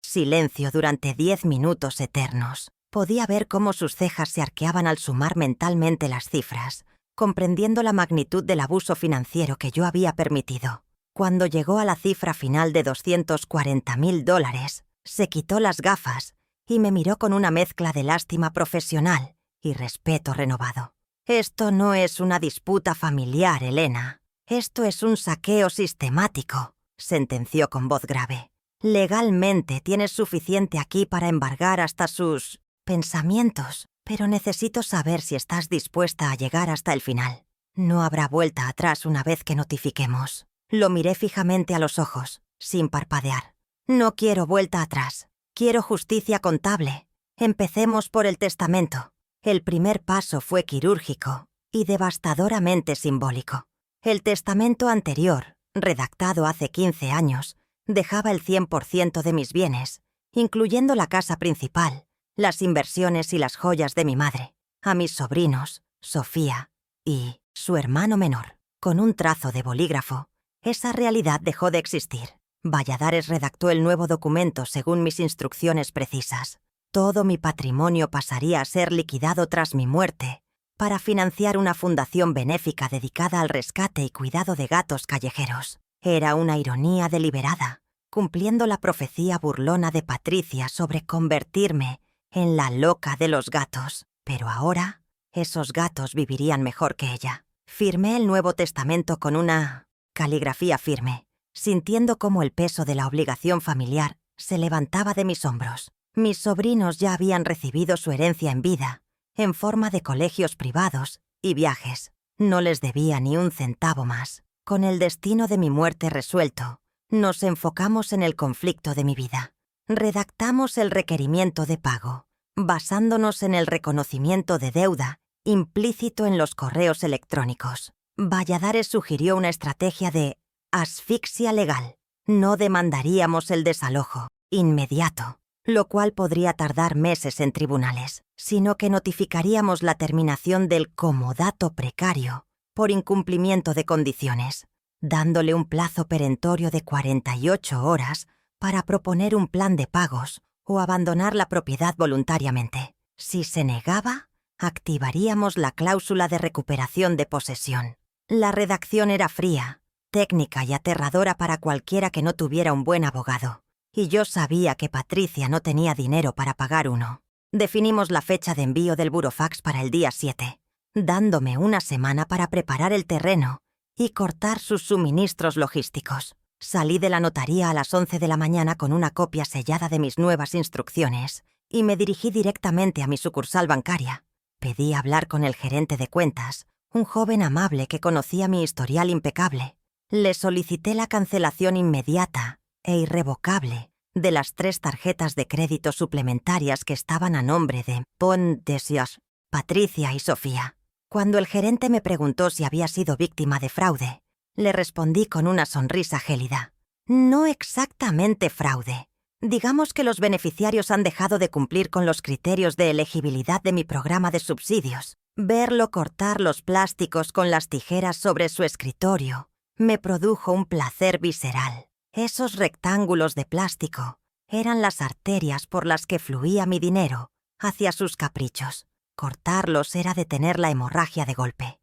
silencio durante 10 minutos eternos. Podía ver cómo sus cejas se arqueaban al sumar mentalmente las cifras, comprendiendo la magnitud del abuso financiero que yo había permitido. Cuando llegó a la cifra final de $240,000, se quitó las gafas y me miró con una mezcla de lástima profesional y respeto renovado. «Esto no es una disputa familiar, Elena. Esto es un saqueo sistemático», sentenció con voz grave. «Legalmente tienes suficiente aquí para embargar hasta sus pensamientos, pero necesito saber si estás dispuesta a llegar hasta el final. No habrá vuelta atrás una vez que notifiquemos Lo miré fijamente a los ojos, sin parpadear. No quiero vuelta atrás. Quiero justicia contable. Empecemos por el testamento. El primer paso fue quirúrgico y devastadoramente simbólico. El testamento anterior, redactado hace 15 años, dejaba el 100% de mis bienes, incluyendo la casa principal, las inversiones y las joyas de mi madre, a mis sobrinos, Sofía y su hermano menor. Con un trazo de bolígrafo, esa realidad dejó de existir. Valladares redactó el nuevo documento según mis instrucciones precisas. Todo mi patrimonio pasaría a ser liquidado tras mi muerte para financiar una fundación benéfica dedicada al rescate y cuidado de gatos callejeros. Era una ironía deliberada, cumpliendo la profecía burlona de Patricia sobre convertirme en la loca de los gatos. Pero ahora, esos gatos vivirían mejor que ella. Firmé el Nuevo Testamento con una caligrafía firme, sintiendo cómo el peso de la obligación familiar se levantaba de mis hombros. Mis sobrinos ya habían recibido su herencia en vida, en forma de colegios privados y viajes. No les debía ni un centavo más. Con el destino de mi muerte resuelto, nos enfocamos en el conflicto de mi vida. Redactamos el requerimiento de pago, basándonos en el reconocimiento de deuda implícito en los correos electrónicos. Valladares sugirió una estrategia de asfixia legal. No demandaríamos el desalojo inmediato, lo cual podría tardar meses en tribunales, sino que notificaríamos la terminación del comodato precario por incumplimiento de condiciones, dándole un plazo perentorio de 48 horas para proponer un plan de pagos o abandonar la propiedad voluntariamente. Si se negaba, activaríamos la cláusula de recuperación de posesión. La redacción era fría, técnica y aterradora para cualquiera que no tuviera un buen abogado, y yo sabía que Patricia no tenía dinero para pagar uno. Definimos la fecha de envío del burofax para el día 7, dándome una semana para preparar el terreno y cortar sus suministros logísticos. Salí de la notaría a las 11 de la mañana con una copia sellada de mis nuevas instrucciones y me dirigí directamente a mi sucursal bancaria. Pedí hablar con el gerente de cuentas, un joven amable que conocía mi historial impecable. Le solicité la cancelación inmediata e irrevocable de las 3 tarjetas de crédito suplementarias que estaban a nombre de Pondesios, Patricia y Sofía. Cuando el gerente me preguntó si había sido víctima de fraude, le respondí con una sonrisa gélida. No exactamente fraude. Digamos que los beneficiarios han dejado de cumplir con los criterios de elegibilidad de mi programa de subsidios. Verlo cortar los plásticos con las tijeras sobre su escritorio me produjo un placer visceral. Esos rectángulos de plástico eran las arterias por las que fluía mi dinero hacia sus caprichos. Cortarlos era detener la hemorragia de golpe.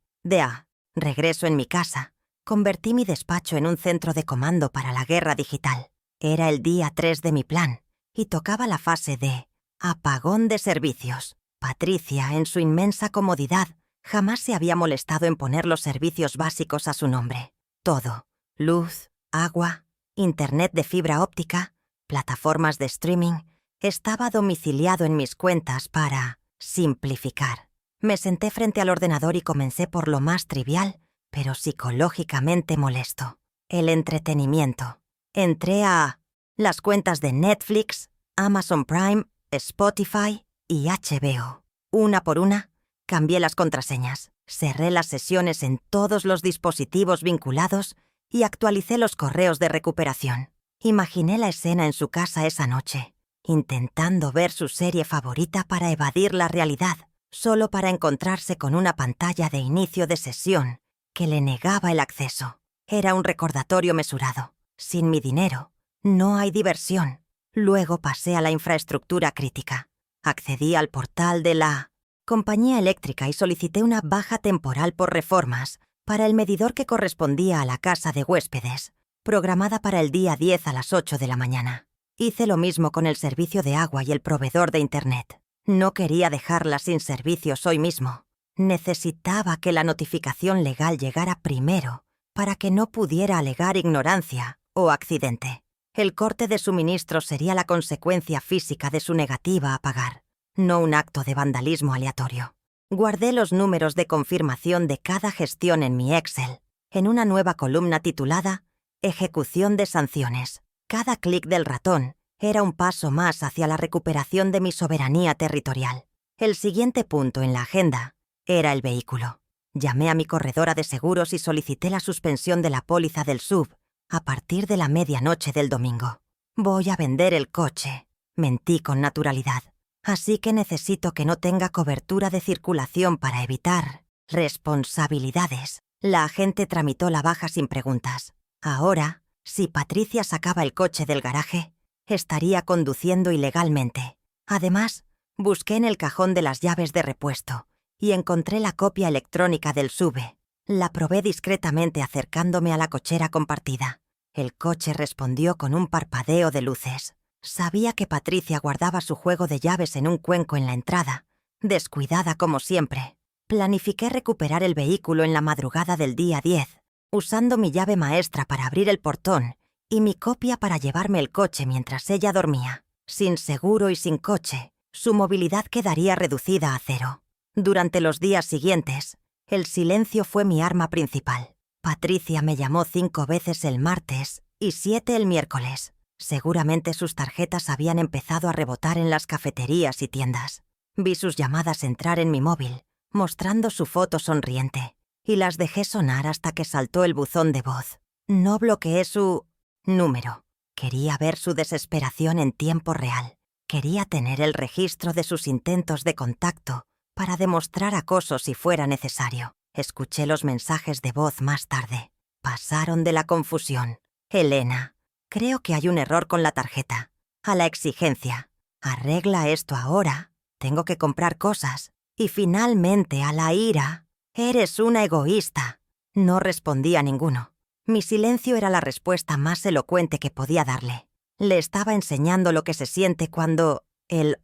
Regreso en mi casa. Convertí mi despacho en un centro de comando para la guerra digital. Era el día 3 de mi plan y tocaba la fase de apagón de servicios. Patricia, en su inmensa comodidad, jamás se había molestado en poner los servicios básicos a su nombre. Todo: luz, agua, internet de fibra óptica, plataformas de streaming, estaba domiciliado en mis cuentas para simplificar. Me senté frente al ordenador y comencé por lo más trivial, pero psicológicamente molesto: el entretenimiento. Entré a las cuentas de Netflix, Amazon Prime, Spotify y HBO. Una por una, cambié las contraseñas, cerré las sesiones en todos los dispositivos vinculados y actualicé los correos de recuperación. Imaginé la escena en su casa esa noche, intentando ver su serie favorita para evadir la realidad, solo para encontrarse con una pantalla de inicio de sesión que le negaba el acceso. Era un recordatorio mesurado. Sin mi dinero, no hay diversión. Luego pasé a la infraestructura crítica. Accedí al portal de la compañía eléctrica y solicité una baja temporal por reformas para el medidor que correspondía a la casa de huéspedes, programada para el día 10 a las 8 de la mañana. Hice lo mismo con el servicio de agua y el proveedor de Internet. No quería dejarla sin servicios hoy mismo. Necesitaba que la notificación legal llegara primero para que no pudiera alegar ignorancia o accidente. El corte de suministro sería la consecuencia física de su negativa a pagar, no un acto de vandalismo aleatorio. Guardé los números de confirmación de cada gestión en mi Excel, en una nueva columna titulada Ejecución de sanciones. Cada clic del ratón era un paso más hacia la recuperación de mi soberanía territorial. El siguiente punto en la agenda era el vehículo. Llamé a mi corredora de seguros y solicité la suspensión de la póliza del SUV a partir de la medianoche del domingo. Voy a vender el coche, mentí con naturalidad. Así que necesito que no tenga cobertura de circulación para evitar responsabilidades. La agente tramitó la baja sin preguntas. Ahora, si Patricia sacaba el coche del garaje, estaría conduciendo ilegalmente. Además, busqué en el cajón de las llaves de repuesto y encontré la copia electrónica del SUV. La probé discretamente acercándome a la cochera compartida. El coche respondió con un parpadeo de luces. Sabía que Patricia guardaba su juego de llaves en un cuenco en la entrada, descuidada como siempre. Planifiqué recuperar el vehículo en la madrugada del día 10, usando mi llave maestra para abrir el portón y mi copia para llevarme el coche mientras ella dormía. Sin seguro y sin coche, su movilidad quedaría reducida a cero. Durante los días siguientes, el silencio fue mi arma principal. Patricia me llamó 5 veces el martes y 7 el miércoles. Seguramente sus tarjetas habían empezado a rebotar en las cafeterías y tiendas. Vi sus llamadas entrar en mi móvil, mostrando su foto sonriente, y las dejé sonar hasta que saltó el buzón de voz. No bloqueé su número. Quería ver su desesperación en tiempo real. Quería tener el registro de sus intentos de contacto para demostrar acoso si fuera necesario. Escuché los mensajes de voz más tarde. Pasaron de la confusión. Elena, creo que hay un error con la tarjeta. A la exigencia. Arregla esto ahora. Tengo que comprar cosas. Y finalmente a la ira. Eres una egoísta. No respondí a ninguno. Mi silencio era la respuesta más elocuente que podía darle. Le estaba enseñando lo que se siente cuando el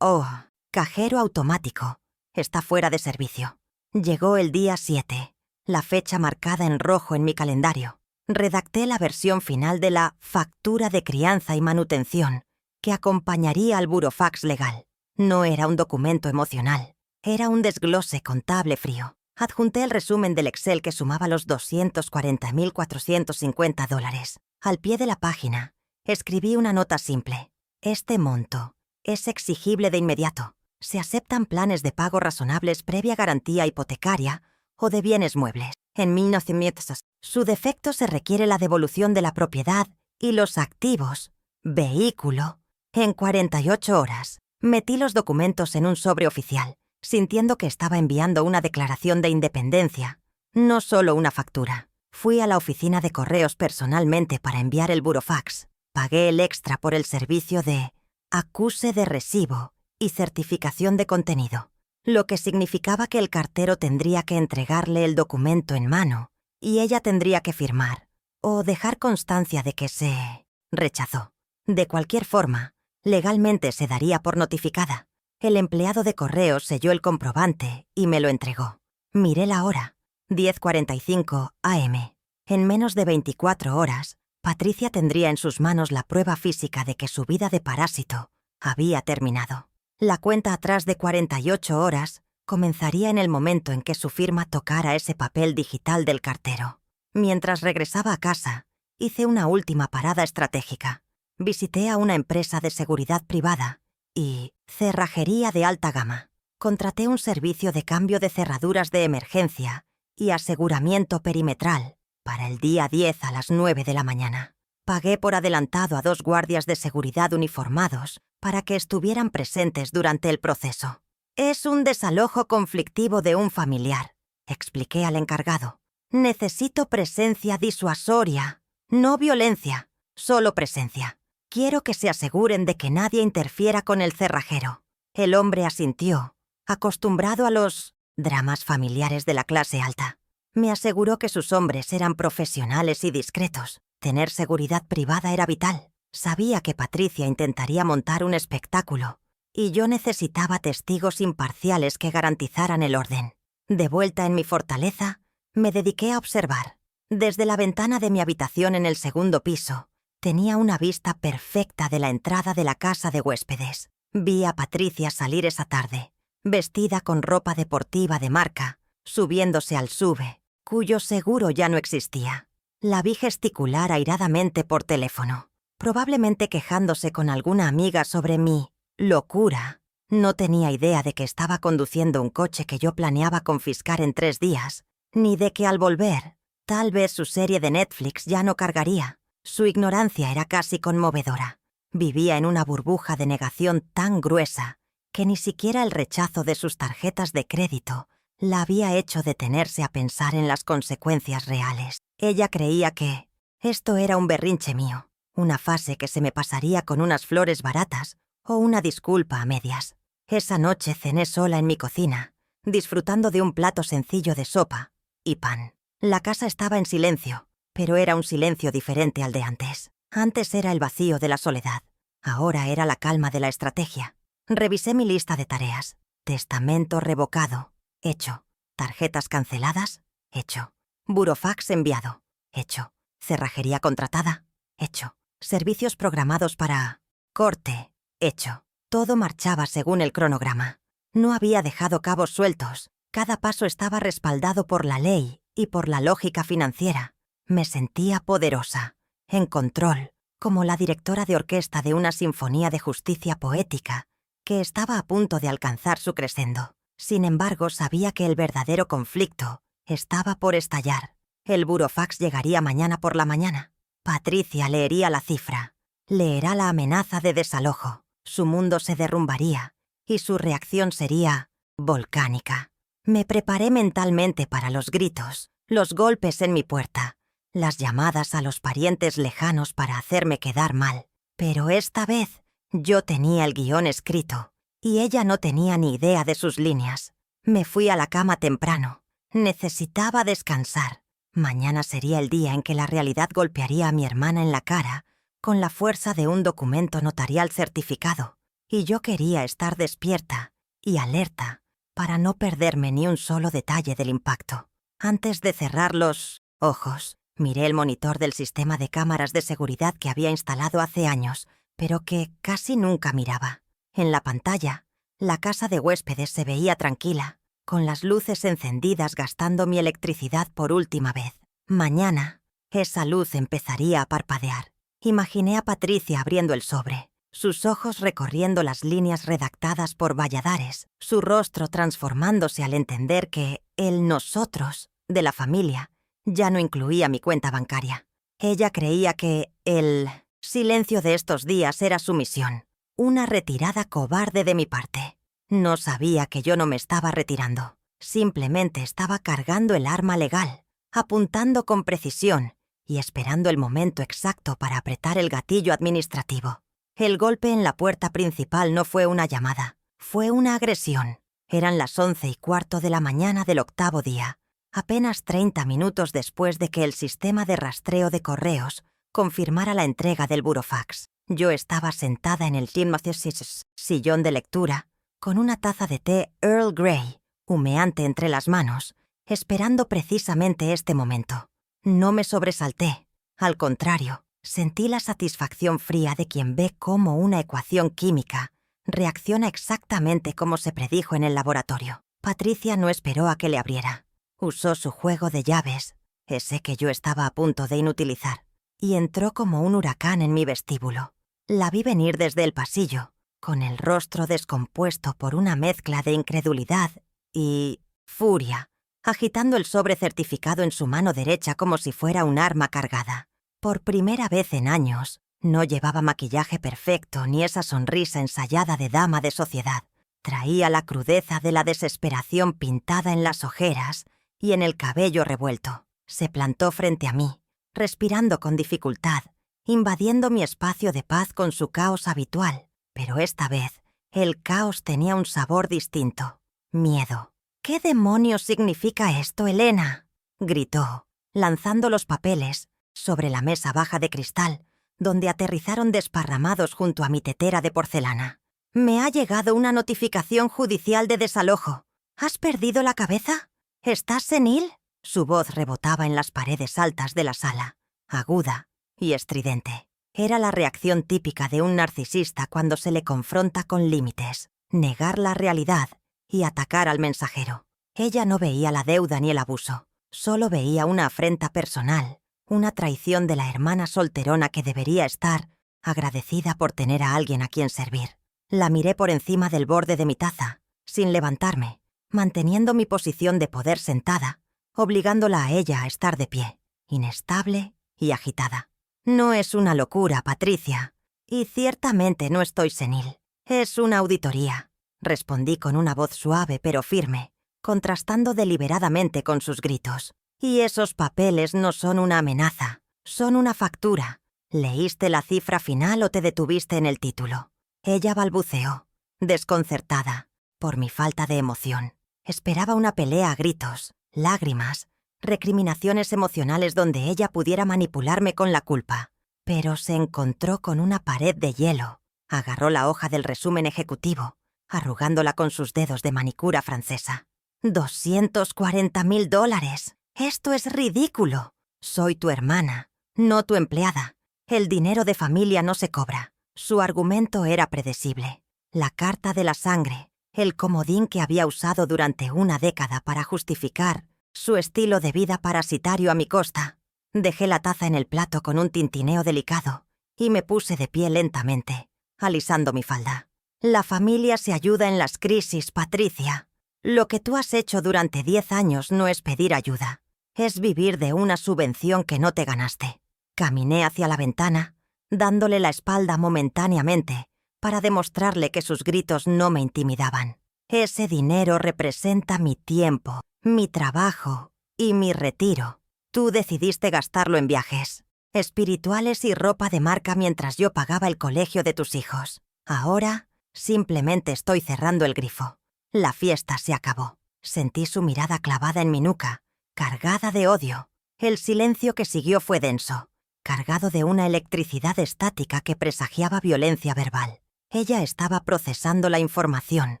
cajero automático está fuera de servicio. Llegó el día 7, la fecha marcada en rojo en mi calendario. Redacté la versión final de la factura de crianza y manutención que acompañaría al burofax legal. No era un documento emocional, era un desglose contable frío. Adjunté el resumen del Excel que sumaba los $240,450. Al pie de la página, escribí una nota simple. Este monto es exigible de inmediato. Se aceptan planes de pago razonables previa garantía hipotecaria o de bienes muebles. En 1900, su defecto se requiere la devolución de la propiedad y los activos, vehículo, en 48 horas. Metí los documentos en un sobre oficial, sintiendo que estaba enviando una declaración de independencia, no solo una factura. Fui a la oficina de correos personalmente para enviar el burofax. Pagué el extra por el servicio de acuse de recibo y certificación de contenido, lo que significaba que el cartero tendría que entregarle el documento en mano y ella tendría que firmar o dejar constancia de que se rechazó. De cualquier forma, legalmente se daría por notificada. El empleado de correos selló el comprobante y me lo entregó. Miré la hora, 10:45 am. En menos de 24 horas, Patricia tendría en sus manos la prueba física de que su vida de parásito había terminado. La cuenta atrás de 48 horas comenzaría en el momento en que su firma tocara ese papel digital del cartero. Mientras regresaba a casa, hice una última parada estratégica. Visité a una empresa de seguridad privada y cerrajería de alta gama. Contraté un servicio de cambio de cerraduras de emergencia y aseguramiento perimetral para el día 10 a las 9 de la mañana. Pagué por adelantado a 2 guardias de seguridad uniformados para que estuvieran presentes durante el proceso. Es un desalojo conflictivo de un familiar, expliqué al encargado. Necesito presencia disuasoria, no violencia, solo presencia. Quiero que se aseguren de que nadie interfiera con el cerrajero. El hombre asintió, acostumbrado a los dramas familiares de la clase alta. Me aseguró que sus hombres eran profesionales y discretos. Tener seguridad privada era vital. Sabía que Patricia intentaría montar un espectáculo y yo necesitaba testigos imparciales que garantizaran el orden. De vuelta en mi fortaleza, me dediqué a observar. Desde la ventana de mi habitación en el segundo piso, tenía una vista perfecta de la entrada de la casa de huéspedes. Vi a Patricia salir esa tarde, vestida con ropa deportiva de marca, subiéndose al SUV, cuyo seguro ya no existía. La vi gesticular airadamente por teléfono, probablemente quejándose con alguna amiga sobre mi locura. No tenía idea de que estaba conduciendo un coche que yo planeaba confiscar en 3 días, ni de que al volver, tal vez su serie de Netflix ya no cargaría. Su ignorancia era casi conmovedora. Vivía en una burbuja de negación tan gruesa que ni siquiera el rechazo de sus tarjetas de crédito la había hecho detenerse a pensar en las consecuencias reales. Ella creía que esto era un berrinche mío, una fase que se me pasaría con unas flores baratas o una disculpa a medias. Esa noche cené sola en mi cocina, disfrutando de un plato sencillo de sopa y pan. La casa estaba en silencio, pero era un silencio diferente al de antes. Antes era el vacío de la soledad, ahora era la calma de la estrategia. Revisé mi lista de tareas. Testamento revocado, hecho. Tarjetas canceladas, hecho. Burofax enviado, hecho. Cerrajería contratada, hecho. Servicios programados para corte, hecho. Todo marchaba según el cronograma. No había dejado cabos sueltos. Cada paso estaba respaldado por la ley y por la lógica financiera. Me sentía poderosa, en control, como la directora de orquesta de una sinfonía de justicia poética que estaba a punto de alcanzar su crescendo. Sin embargo, sabía que el verdadero conflicto estaba por estallar. El burofax llegaría mañana por la mañana. Patricia leería la cifra. Leerá la amenaza de desalojo. Su mundo se derrumbaría y su reacción sería volcánica. Me preparé mentalmente para los gritos, los golpes en mi puerta, las llamadas a los parientes lejanos para hacerme quedar mal. Pero esta vez yo tenía el guión escrito y ella no tenía ni idea de sus líneas. Me fui a la cama temprano. Necesitaba descansar. Mañana sería el día en que la realidad golpearía a mi hermana en la cara con la fuerza de un documento notarial certificado, y yo quería estar despierta y alerta para no perderme ni un solo detalle del impacto. Antes de cerrar los ojos, miré el monitor del sistema de cámaras de seguridad que había instalado hace años, pero que casi nunca miraba. En la pantalla, la casa de huéspedes se veía tranquila, con las luces encendidas gastando mi electricidad por última vez. Mañana, esa luz empezaría a parpadear. Imaginé a Patricia abriendo el sobre, sus ojos recorriendo las líneas redactadas por Valladares, su rostro transformándose al entender que el nosotros de la familia ya no incluía mi cuenta bancaria. Ella creía que el silencio de estos días era sumisión, una retirada cobarde de mi parte. No sabía que yo no me estaba retirando, simplemente estaba cargando el arma legal, apuntando con precisión y esperando el momento exacto para apretar el gatillo administrativo. El golpe en la puerta principal no fue una llamada, fue una agresión. Eran las 11:15 de la mañana del 8º día, apenas 30 minutos después de que el sistema de rastreo de correos confirmara la entrega del burofax. Yo estaba sentada en el sillón de lectura, con una taza de té Earl Grey, humeante entre las manos, esperando precisamente este momento. No me sobresalté. Al contrario, sentí la satisfacción fría de quien ve cómo una ecuación química reacciona exactamente como se predijo en el laboratorio. Patricia no esperó a que le abriera. Usó su juego de llaves, ese que yo estaba a punto de inutilizar, y entró como un huracán en mi vestíbulo. La vi venir desde el pasillo, con el rostro descompuesto por una mezcla de incredulidad y furia, agitando el sobre certificado en su mano derecha como si fuera un arma cargada. Por primera vez en años, no llevaba maquillaje perfecto ni esa sonrisa ensayada de dama de sociedad. Traía la crudeza de la desesperación pintada en las ojeras y en el cabello revuelto. Se plantó frente a mí, respirando con dificultad, invadiendo mi espacio de paz con su caos habitual. Pero esta vez, el caos tenía un sabor distinto. Miedo. «¿Qué demonios significa esto, Elena?», gritó, lanzando los papeles sobre la mesa baja de cristal, donde aterrizaron desparramados junto a mi tetera de porcelana. «Me ha llegado una notificación judicial de desalojo. ¿Has perdido la cabeza? ¿Estás senil?». Su voz rebotaba en las paredes altas de la sala, aguda y estridente. Era la reacción típica de un narcisista cuando se le confronta con límites, negar la realidad y atacar al mensajero. Ella no veía la deuda ni el abuso, solo veía una afrenta personal, una traición de la hermana solterona que debería estar agradecida por tener a alguien a quien servir. La miré por encima del borde de mi taza, sin levantarme, manteniendo mi posición de poder sentada, obligándola a ella a estar de pie, inestable y agitada. No es una locura, Patricia, y ciertamente no estoy senil. Es una auditoría, respondí con una voz suave pero firme, contrastando deliberadamente con sus gritos. Y esos papeles no son una amenaza, son una factura. ¿Leíste la cifra final o te detuviste en el título? Ella balbuceó, desconcertada, por mi falta de emoción. Esperaba una pelea a gritos, lágrimas, recriminaciones emocionales donde ella pudiera manipularme con la culpa. Pero se encontró con una pared de hielo. Agarró la hoja del resumen ejecutivo, arrugándola con sus dedos de manicura francesa. $240,000. Esto es ridículo. Soy tu hermana, no tu empleada. El dinero de familia no se cobra. Su argumento era predecible. La carta de la sangre, el comodín que había usado durante una década para justificar su estilo de vida parasitario a mi costa. Dejé la taza en el plato con un tintineo delicado y me puse de pie lentamente, alisando mi falda. La familia se ayuda en las crisis, Patricia. Lo que tú has hecho durante 10 años no es pedir ayuda. Es vivir de una subvención que no te ganaste. Caminé hacia la ventana, dándole la espalda momentáneamente, para demostrarle que sus gritos no me intimidaban. Ese dinero representa mi tiempo, mi trabajo y mi retiro. Tú decidiste gastarlo en viajes, espirituales y ropa de marca mientras yo pagaba el colegio de tus hijos. Ahora, simplemente estoy cerrando el grifo. La fiesta se acabó. Sentí su mirada clavada en mi nuca, cargada de odio. El silencio que siguió fue denso, cargado de una electricidad estática que presagiaba violencia verbal. Ella estaba procesando la información,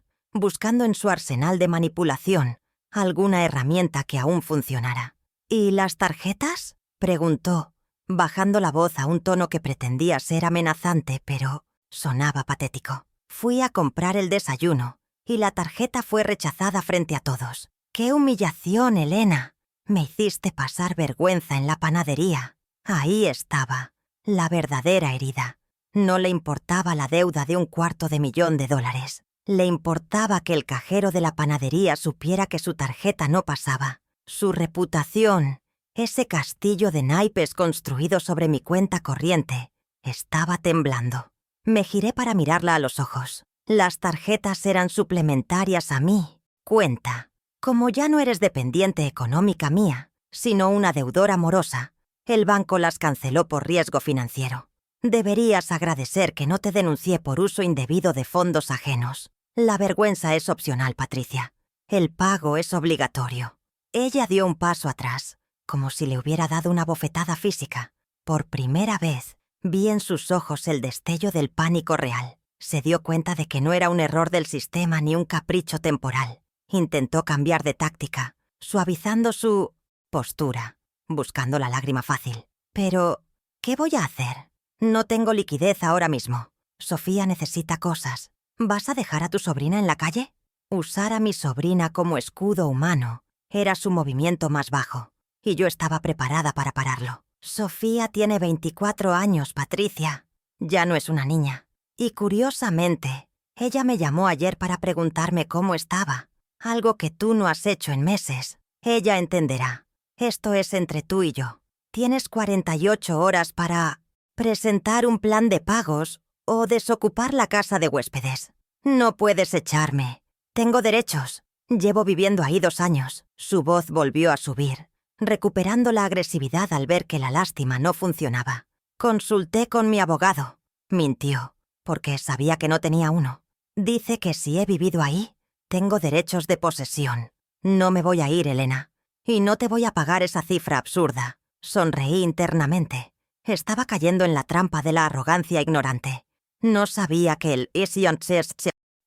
buscando en su arsenal de manipulación alguna herramienta que aún funcionara. ¿Y las tarjetas?, preguntó, bajando la voz a un tono que pretendía ser amenazante, pero sonaba patético. Fui a comprar el desayuno y la tarjeta fue rechazada frente a todos. ¡Qué humillación, Elena! Me hiciste pasar vergüenza en la panadería. Ahí estaba, la verdadera herida. No le importaba la deuda de $250,000. Le importaba que el cajero de la panadería supiera que su tarjeta no pasaba. Su reputación, ese castillo de naipes construido sobre mi cuenta corriente, estaba temblando. Me giré para mirarla a los ojos. Las tarjetas eran suplementarias a mi cuenta. Como ya no eres dependiente económica mía, sino una deudora morosa, el banco las canceló por riesgo financiero. Deberías agradecer que no te denuncié por uso indebido de fondos ajenos. La vergüenza es opcional, Patricia. El pago es obligatorio. Ella dio un paso atrás, como si le hubiera dado una bofetada física. Por primera vez, vi en sus ojos el destello del pánico real. Se dio cuenta de que no era un error del sistema ni un capricho temporal. Intentó cambiar de táctica, suavizando su postura, buscando la lágrima fácil. Pero, ¿qué voy a hacer? No tengo liquidez ahora mismo. Sofía necesita cosas. ¿Vas a dejar a tu sobrina en la calle? Usar a mi sobrina como escudo humano era su movimiento más bajo, y yo estaba preparada para pararlo. Sofía tiene 24 años, Patricia. Ya no es una niña. Y curiosamente, ella me llamó ayer para preguntarme cómo estaba. Algo que tú no has hecho en meses. Ella entenderá. Esto es entre tú y yo. Tienes 48 horas para presentar un plan de pagos o desocupar la casa de huéspedes. No puedes echarme. Tengo derechos. Llevo viviendo ahí 2 años. Su voz volvió a subir, recuperando la agresividad al ver que la lástima no funcionaba. Consulté con mi abogado. Mintió, porque sabía que no tenía uno. Dice que si he vivido ahí, tengo derechos de posesión. No me voy a ir, Elena. Y no te voy a pagar esa cifra absurda. Sonreí internamente. Estaba cayendo en la trampa de la arrogancia ignorante. No sabía que el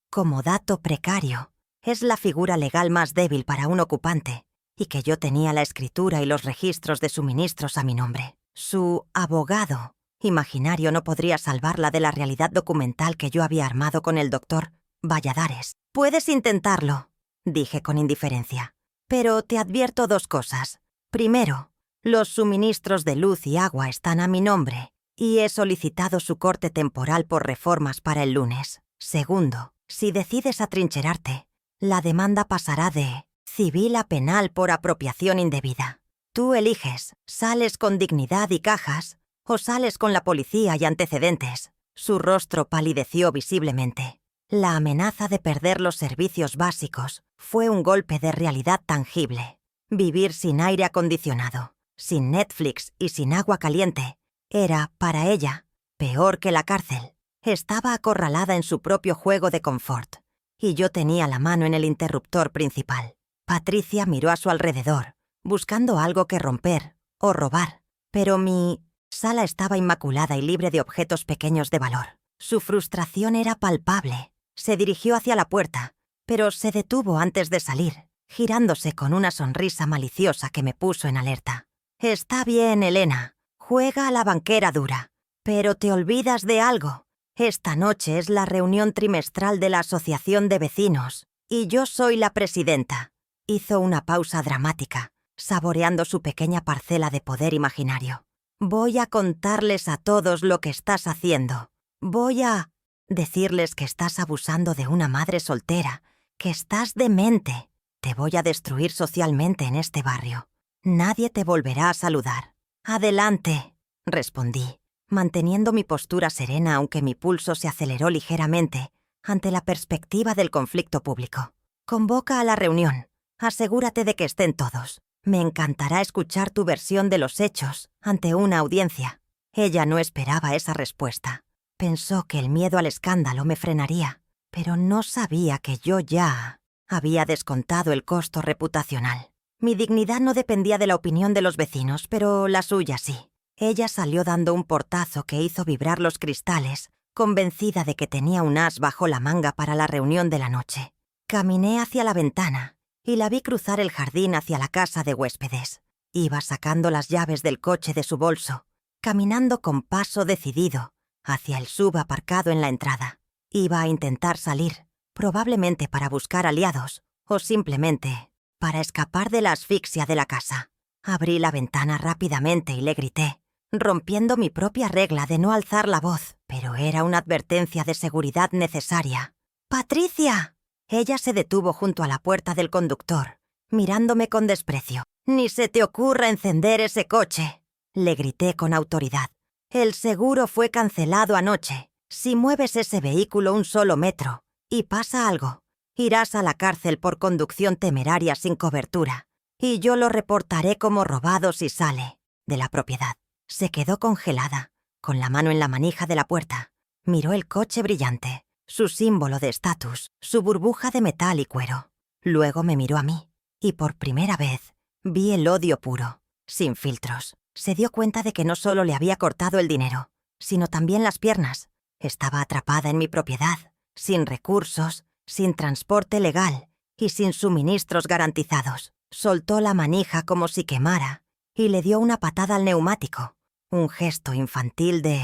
como dato precario es la figura legal más débil para un ocupante, y que yo tenía la escritura y los registros de suministros a mi nombre. Su abogado imaginario no podría salvarla de la realidad documental que yo había armado con el doctor Valladares. Puedes intentarlo, dije con indiferencia. Pero te advierto 2 cosas. Primero, Los suministros de luz y agua están a mi nombre y he solicitado su corte temporal por reformas para el lunes. Segundo, si decides atrincherarte, la demanda pasará de civil a penal por apropiación indebida. Tú eliges, sales con dignidad y cajas o sales con la policía y antecedentes. Su rostro palideció visiblemente. La amenaza de perder los servicios básicos fue un golpe de realidad tangible. Vivir sin aire acondicionado, sin Netflix y sin agua caliente era, para ella, peor que la cárcel. Estaba acorralada en su propio juego de confort, y yo tenía la mano en el interruptor principal. Patricia miró a su alrededor, buscando algo que romper o robar, pero mi sala estaba inmaculada y libre de objetos pequeños de valor. Su frustración era palpable. Se dirigió hacia la puerta, pero se detuvo antes de salir, girándose con una sonrisa maliciosa que me puso en alerta. «Está bien, Elena. Juega a la banquera dura. Pero te olvidas de algo. Esta noche es la reunión trimestral de la Asociación de Vecinos, y yo soy la presidenta». Hizo una pausa dramática, saboreando su pequeña parcela de poder imaginario. «Voy a contarles a todos lo que estás haciendo. Voy a decirles que estás abusando de una madre soltera, que estás demente. Te voy a destruir socialmente en este barrio. Nadie te volverá a saludar». «Adelante», respondí, manteniendo mi postura serena aunque mi pulso se aceleró ligeramente ante la perspectiva del conflicto público. «Convoca a la reunión. Asegúrate de que estén todos. Me encantará escuchar tu versión de los hechos ante una audiencia». Ella no esperaba esa respuesta. Pensó que el miedo al escándalo me frenaría, pero no sabía que yo ya había descontado el costo reputacional. Mi dignidad no dependía de la opinión de los vecinos, pero la suya sí. Ella salió dando un portazo que hizo vibrar los cristales, convencida de que tenía un as bajo la manga para la reunión de la noche. Caminé hacia la ventana y la vi cruzar el jardín hacia la casa de huéspedes. Iba sacando las llaves del coche de su bolso, caminando con paso decidido hacia el SUV aparcado en la entrada. Iba a intentar salir, probablemente para buscar aliados o simplemente para escapar de la asfixia de la casa. Abrí la ventana rápidamente y le grité, rompiendo mi propia regla de no alzar la voz, pero era una advertencia de seguridad necesaria. «¡Patricia!». Ella se detuvo junto a la puerta del conductor, mirándome con desprecio. «Ni se te ocurra encender ese coche», le grité con autoridad. «El seguro fue cancelado anoche. Si mueves ese vehículo un solo metro y pasa algo, irás a la cárcel por conducción temeraria sin cobertura, y yo lo reportaré como robado si sale de la propiedad». Se quedó congelada, con la mano en la manija de la puerta. Miró el coche brillante, su símbolo de estatus, su burbuja de metal y cuero. Luego me miró a mí, y por primera vez vi el odio puro, sin filtros. Se dio cuenta de que no solo le había cortado el dinero, sino también las piernas. Estaba atrapada en mi propiedad, sin recursos, sin transporte legal y sin suministros garantizados. Soltó la manija como si quemara y le dio una patada al neumático, un gesto infantil de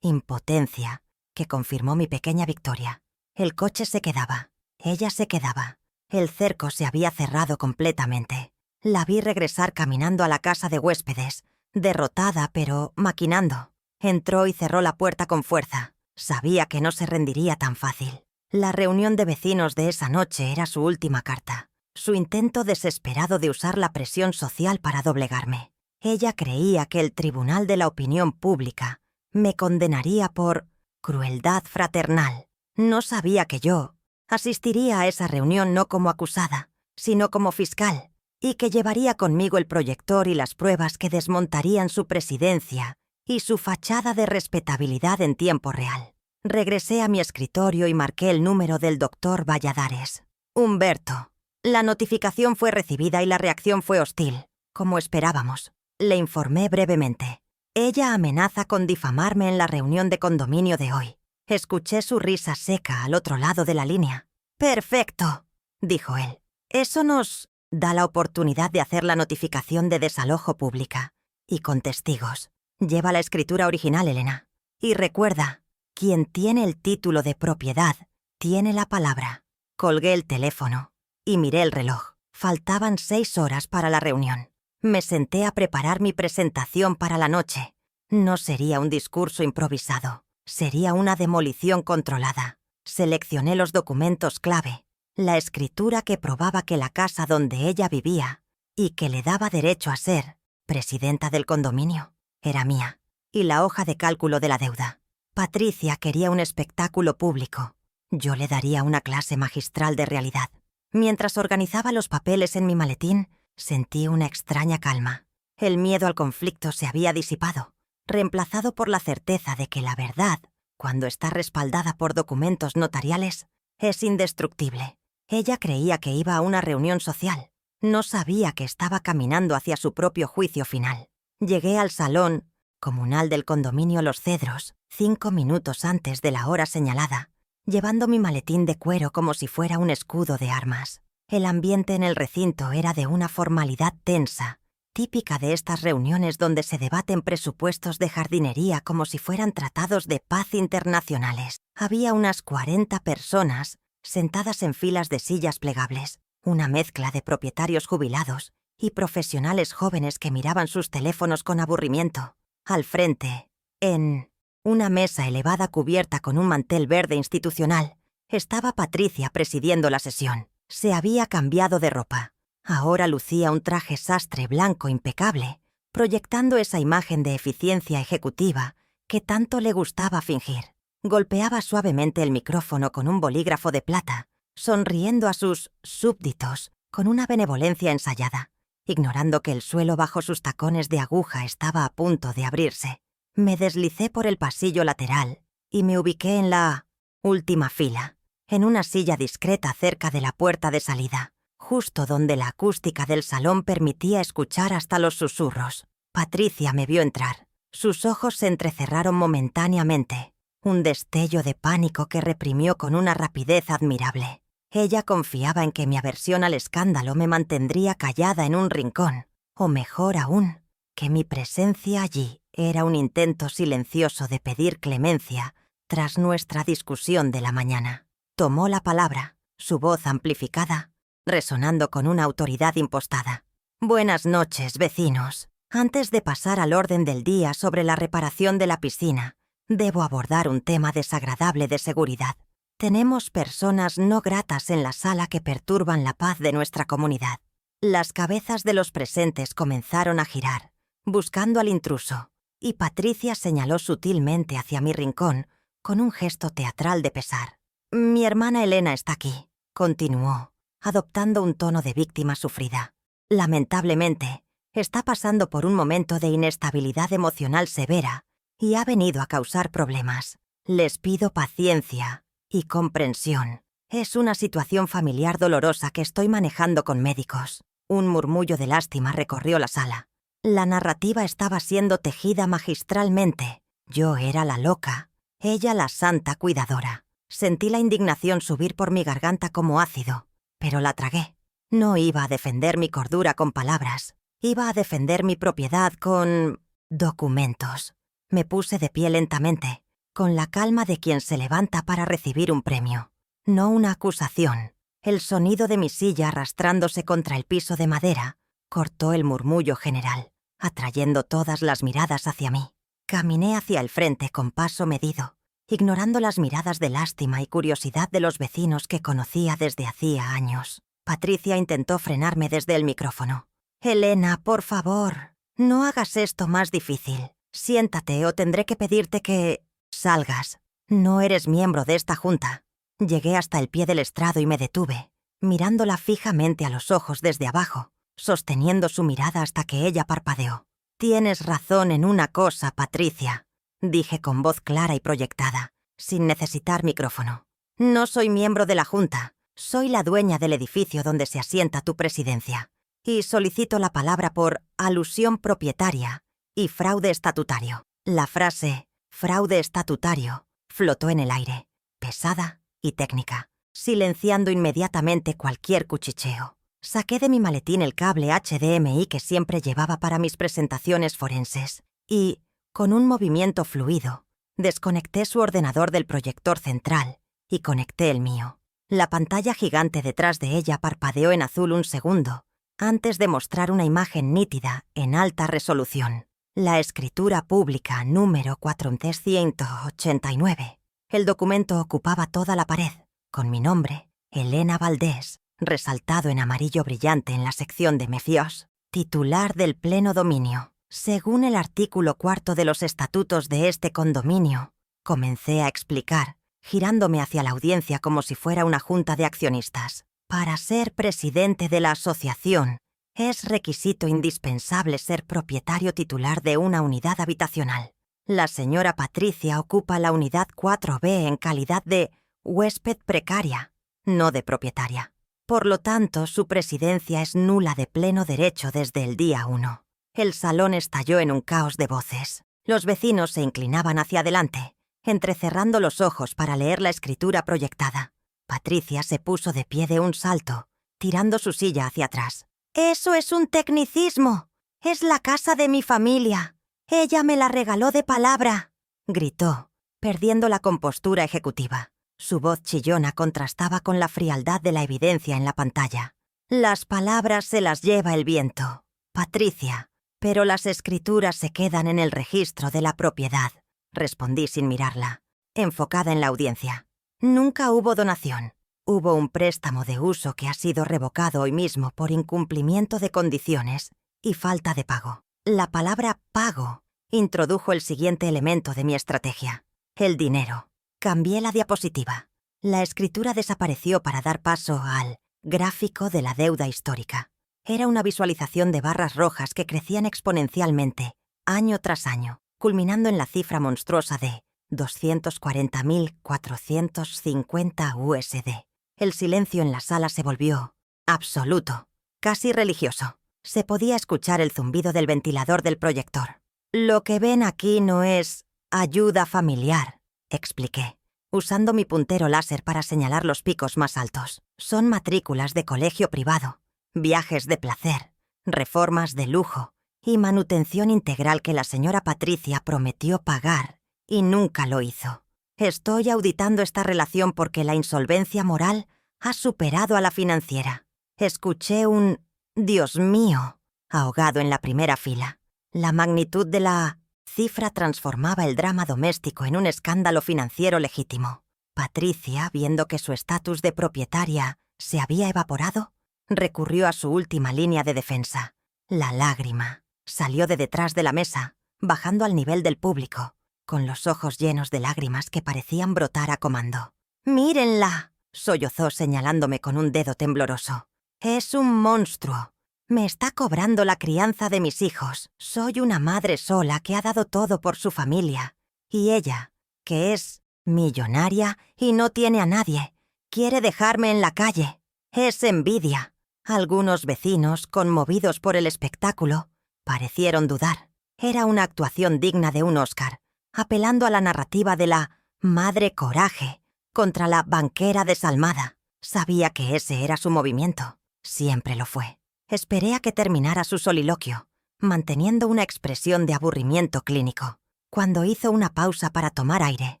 impotencia que confirmó mi pequeña victoria. El coche se quedaba, ella se quedaba. El cerco se había cerrado completamente. La vi regresar caminando a la casa de huéspedes, derrotada pero maquinando. Entró y cerró la puerta con fuerza. Sabía que no se rendiría tan fácil. La reunión de vecinos de esa noche era su última carta, su intento desesperado de usar la presión social para doblegarme. Ella creía que el tribunal de la opinión pública me condenaría por crueldad fraternal. No sabía que yo asistiría a esa reunión no como acusada, sino como fiscal, y que llevaría conmigo el proyector y las pruebas que desmontarían su presidencia y su fachada de respetabilidad en tiempo real. Regresé a mi escritorio y marqué el número del doctor Valladares. «Humberto». La notificación fue recibida y la reacción fue hostil, como esperábamos. Le informé brevemente. «Ella amenaza con difamarme en la reunión de condominio de hoy». Escuché su risa seca al otro lado de la línea. «Perfecto», dijo él. «Eso nos da la oportunidad de hacer la notificación de desalojo pública. Y con testigos. Lleva la escritura original, Elena. Y recuerda, quien tiene el título de propiedad tiene la palabra». Colgué el teléfono y miré el reloj. Faltaban 6 horas para la reunión. Me senté a preparar mi presentación para la noche. No sería un discurso improvisado, sería una demolición controlada. Seleccioné los documentos clave, la escritura que probaba que la casa donde ella vivía y que le daba derecho a ser presidenta del condominio era mía, y la hoja de cálculo de la deuda. Patricia quería un espectáculo público. Yo le daría una clase magistral de realidad. Mientras organizaba los papeles en mi maletín, sentí una extraña calma. El miedo al conflicto se había disipado, reemplazado por la certeza de que la verdad, cuando está respaldada por documentos notariales, es indestructible. Ella creía que iba a una reunión social. No sabía que estaba caminando hacia su propio juicio final. Llegué al salón comunal del condominio Los Cedros 5 minutos antes de la hora señalada, llevando mi maletín de cuero como si fuera un escudo de armas. El ambiente en el recinto era de una formalidad tensa, típica de estas reuniones donde se debaten presupuestos de jardinería como si fueran tratados de paz internacionales. Había unas 40 personas sentadas en filas de sillas plegables, una mezcla de propietarios jubilados y profesionales jóvenes que miraban sus teléfonos con aburrimiento. Al frente, en una mesa elevada cubierta con un mantel verde institucional, estaba Patricia presidiendo la sesión. Se había cambiado de ropa. Ahora lucía un traje sastre blanco impecable, proyectando esa imagen de eficiencia ejecutiva que tanto le gustaba fingir. Golpeaba suavemente el micrófono con un bolígrafo de plata, sonriendo a sus súbditos con una benevolencia ensayada, ignorando que el suelo bajo sus tacones de aguja estaba a punto de abrirse. Me deslicé por el pasillo lateral y me ubiqué en la última fila, en una silla discreta cerca de la puerta de salida, justo donde la acústica del salón permitía escuchar hasta los susurros. Patricia me vio entrar. Sus ojos se entrecerraron momentáneamente, un destello de pánico que reprimió con una rapidez admirable. Ella confiaba en que mi aversión al escándalo me mantendría callada en un rincón, o mejor aún, que mi presencia allí era un intento silencioso de pedir clemencia tras nuestra discusión de la mañana. Tomó la palabra, su voz amplificada, resonando con una autoridad impostada. «Buenas noches, vecinos. Antes de pasar al orden del día sobre la reparación de la piscina, debo abordar un tema desagradable de seguridad. Tenemos personas no gratas en la sala que perturban la paz de nuestra comunidad». Las cabezas de los presentes comenzaron a girar, buscando al intruso, y Patricia señaló sutilmente hacia mi rincón con un gesto teatral de pesar. «Mi hermana Elena está aquí», continuó, adoptando un tono de víctima sufrida. «Lamentablemente, está pasando por un momento de inestabilidad emocional severa y ha venido a causar problemas. Les pido paciencia y comprensión. Es una situación familiar dolorosa que estoy manejando con médicos». Un murmullo de lástima recorrió la sala. La narrativa estaba siendo tejida magistralmente. Yo era la loca, ella la santa cuidadora. Sentí la indignación subir por mi garganta como ácido, pero la tragué. No iba a defender mi cordura con palabras, iba a defender mi propiedad con documentos. Me puse de pie lentamente, con la calma de quien se levanta para recibir un premio, no una acusación. El sonido de mi silla arrastrándose contra el piso de madera cortó el murmullo general, atrayendo todas las miradas hacia mí. Caminé hacia el frente con paso medido, ignorando las miradas de lástima y curiosidad de los vecinos que conocía desde hacía años. Patricia intentó frenarme desde el micrófono. «Elena, por favor, no hagas esto más difícil. Siéntate o tendré que pedirte que salgas. No eres miembro de esta junta». Llegué hasta el pie del estrado y me detuve, mirándola fijamente a los ojos desde abajo, sosteniendo su mirada hasta que ella parpadeó. «Tienes razón en una cosa, Patricia», dije con voz clara y proyectada, sin necesitar micrófono. «No soy miembro de la junta, soy la dueña del edificio donde se asienta tu presidencia, y solicito la palabra por alusión propietaria y fraude estatutario». La frase «fraude estatutario» flotó en el aire, pesada y técnica, silenciando inmediatamente cualquier cuchicheo. Saqué de mi maletín el cable HDMI que siempre llevaba para mis presentaciones forenses y, con un movimiento fluido, desconecté su ordenador del proyector central y conecté el mío. La pantalla gigante detrás de ella parpadeó en azul un segundo, antes de mostrar una imagen nítida en alta resolución. La escritura pública número 489. El documento ocupaba toda la pared, con mi nombre, Elena Valdés, resaltado en amarillo brillante en la sección de Mefios, titular del pleno dominio. Según el artículo 4 de los estatutos de este condominio, comencé a explicar, girándome hacia la audiencia como si fuera una junta de accionistas. Para ser presidente de la asociación, es requisito indispensable ser propietario titular de una unidad habitacional. La señora Patricia ocupa la unidad 4B en calidad de huésped precaria, no de propietaria. Por lo tanto, su presidencia es nula de pleno derecho desde el día 1. El salón estalló en un caos de voces. Los vecinos se inclinaban hacia adelante, entrecerrando los ojos para leer la escritura proyectada. Patricia se puso de pie de un salto, tirando su silla hacia atrás. «¡Eso es un tecnicismo! ¡Es la casa de mi familia! ¡Ella me la regaló de palabra!», gritó, perdiendo la compostura ejecutiva. Su voz chillona contrastaba con la frialdad de la evidencia en la pantalla. «Las palabras se las lleva el viento, Patricia, pero las escrituras se quedan en el registro de la propiedad», respondí sin mirarla, enfocada en la audiencia. «Nunca hubo donación. Hubo un préstamo de uso que ha sido revocado hoy mismo por incumplimiento de condiciones y falta de pago». La palabra pago introdujo el siguiente elemento de mi estrategia: el dinero. Cambié la diapositiva. La escritura desapareció para dar paso al gráfico de la deuda histórica. Era una visualización de barras rojas que crecían exponencialmente, año tras año, culminando en la cifra monstruosa de 240.450 USD. El silencio en la sala se volvió absoluto, casi religioso. Se podía escuchar el zumbido del ventilador del proyector. «Lo que ven aquí no es ayuda familiar», expliqué, usando mi puntero láser para señalar los picos más altos. «Son matrículas de colegio privado, viajes de placer, reformas de lujo y manutención integral que la señora Patricia prometió pagar y nunca lo hizo. Estoy auditando esta relación porque la insolvencia moral ha superado a la financiera». Escuché un «Dios mío» ahogado en la primera fila. La magnitud de la cifra transformaba el drama doméstico en un escándalo financiero legítimo. Patricia, viendo que su estatus de propietaria se había evaporado, recurrió a su última línea de defensa, la lágrima. Salió de detrás de la mesa, bajando al nivel del público, con los ojos llenos de lágrimas que parecían brotar a comando. «¡Mírenla!», sollozó señalándome con un dedo tembloroso. «Es un monstruo. Me está cobrando la crianza de mis hijos. Soy una madre sola que ha dado todo por su familia. Y ella, que es millonaria y no tiene a nadie, quiere dejarme en la calle. Es envidia». Algunos vecinos, conmovidos por el espectáculo, parecieron dudar. Era una actuación digna de un Oscar, apelando a la narrativa de la madre coraje contra la banquera desalmada. Sabía que ese era su movimiento. Siempre lo fue. Esperé a que terminara su soliloquio, manteniendo una expresión de aburrimiento clínico. Cuando hizo una pausa para tomar aire,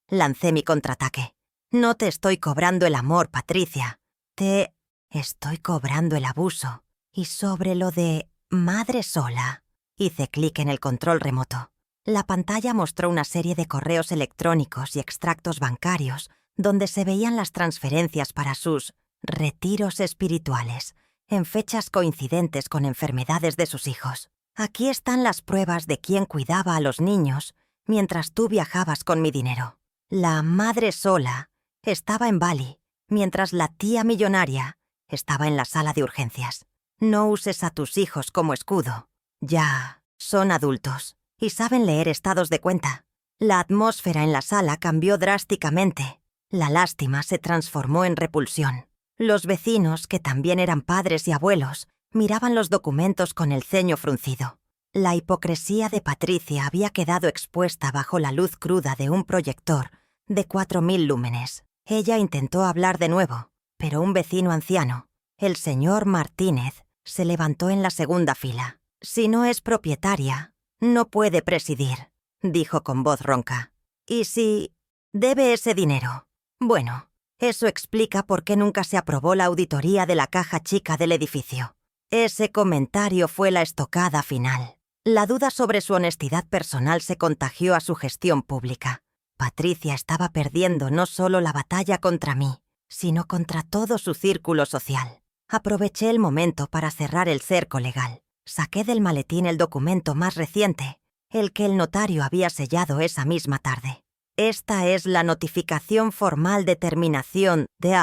lancé mi contraataque. «No te estoy cobrando el amor, Patricia. Te estoy cobrando el abuso. Y sobre lo de madre sola», hice clic en el control remoto. La pantalla mostró una serie de correos electrónicos y extractos bancarios donde se veían las transferencias para sus retiros espirituales, en fechas coincidentes con enfermedades de sus hijos. «Aquí están las pruebas de quién cuidaba a los niños mientras tú viajabas con mi dinero. La madre sola estaba en Bali, mientras la tía millonaria estaba en la sala de urgencias. No uses a tus hijos como escudo. Ya son adultos y saben leer estados de cuenta». La atmósfera en la sala cambió drásticamente. La lástima se transformó en repulsión. Los vecinos, que también eran padres y abuelos, miraban los documentos con el ceño fruncido. La hipocresía de Patricia había quedado expuesta bajo la luz cruda de un proyector de 4000 lúmenes. Ella intentó hablar de nuevo, pero un vecino anciano, el señor Martínez, se levantó en la segunda fila. «Si no es propietaria, no puede presidir», dijo con voz ronca. «Y si debe ese dinero, bueno, eso explica por qué nunca se aprobó la auditoría de la caja chica del edificio. Ese comentario fue la estocada final. La duda sobre su honestidad personal se contagió a su gestión pública. Patricia estaba perdiendo no solo la batalla contra mí, sino contra todo su círculo social. Aproveché el momento para cerrar el cerco legal. Saqué del maletín el documento más reciente, el que el notario había sellado esa misma tarde. Esta es la notificación formal de terminación de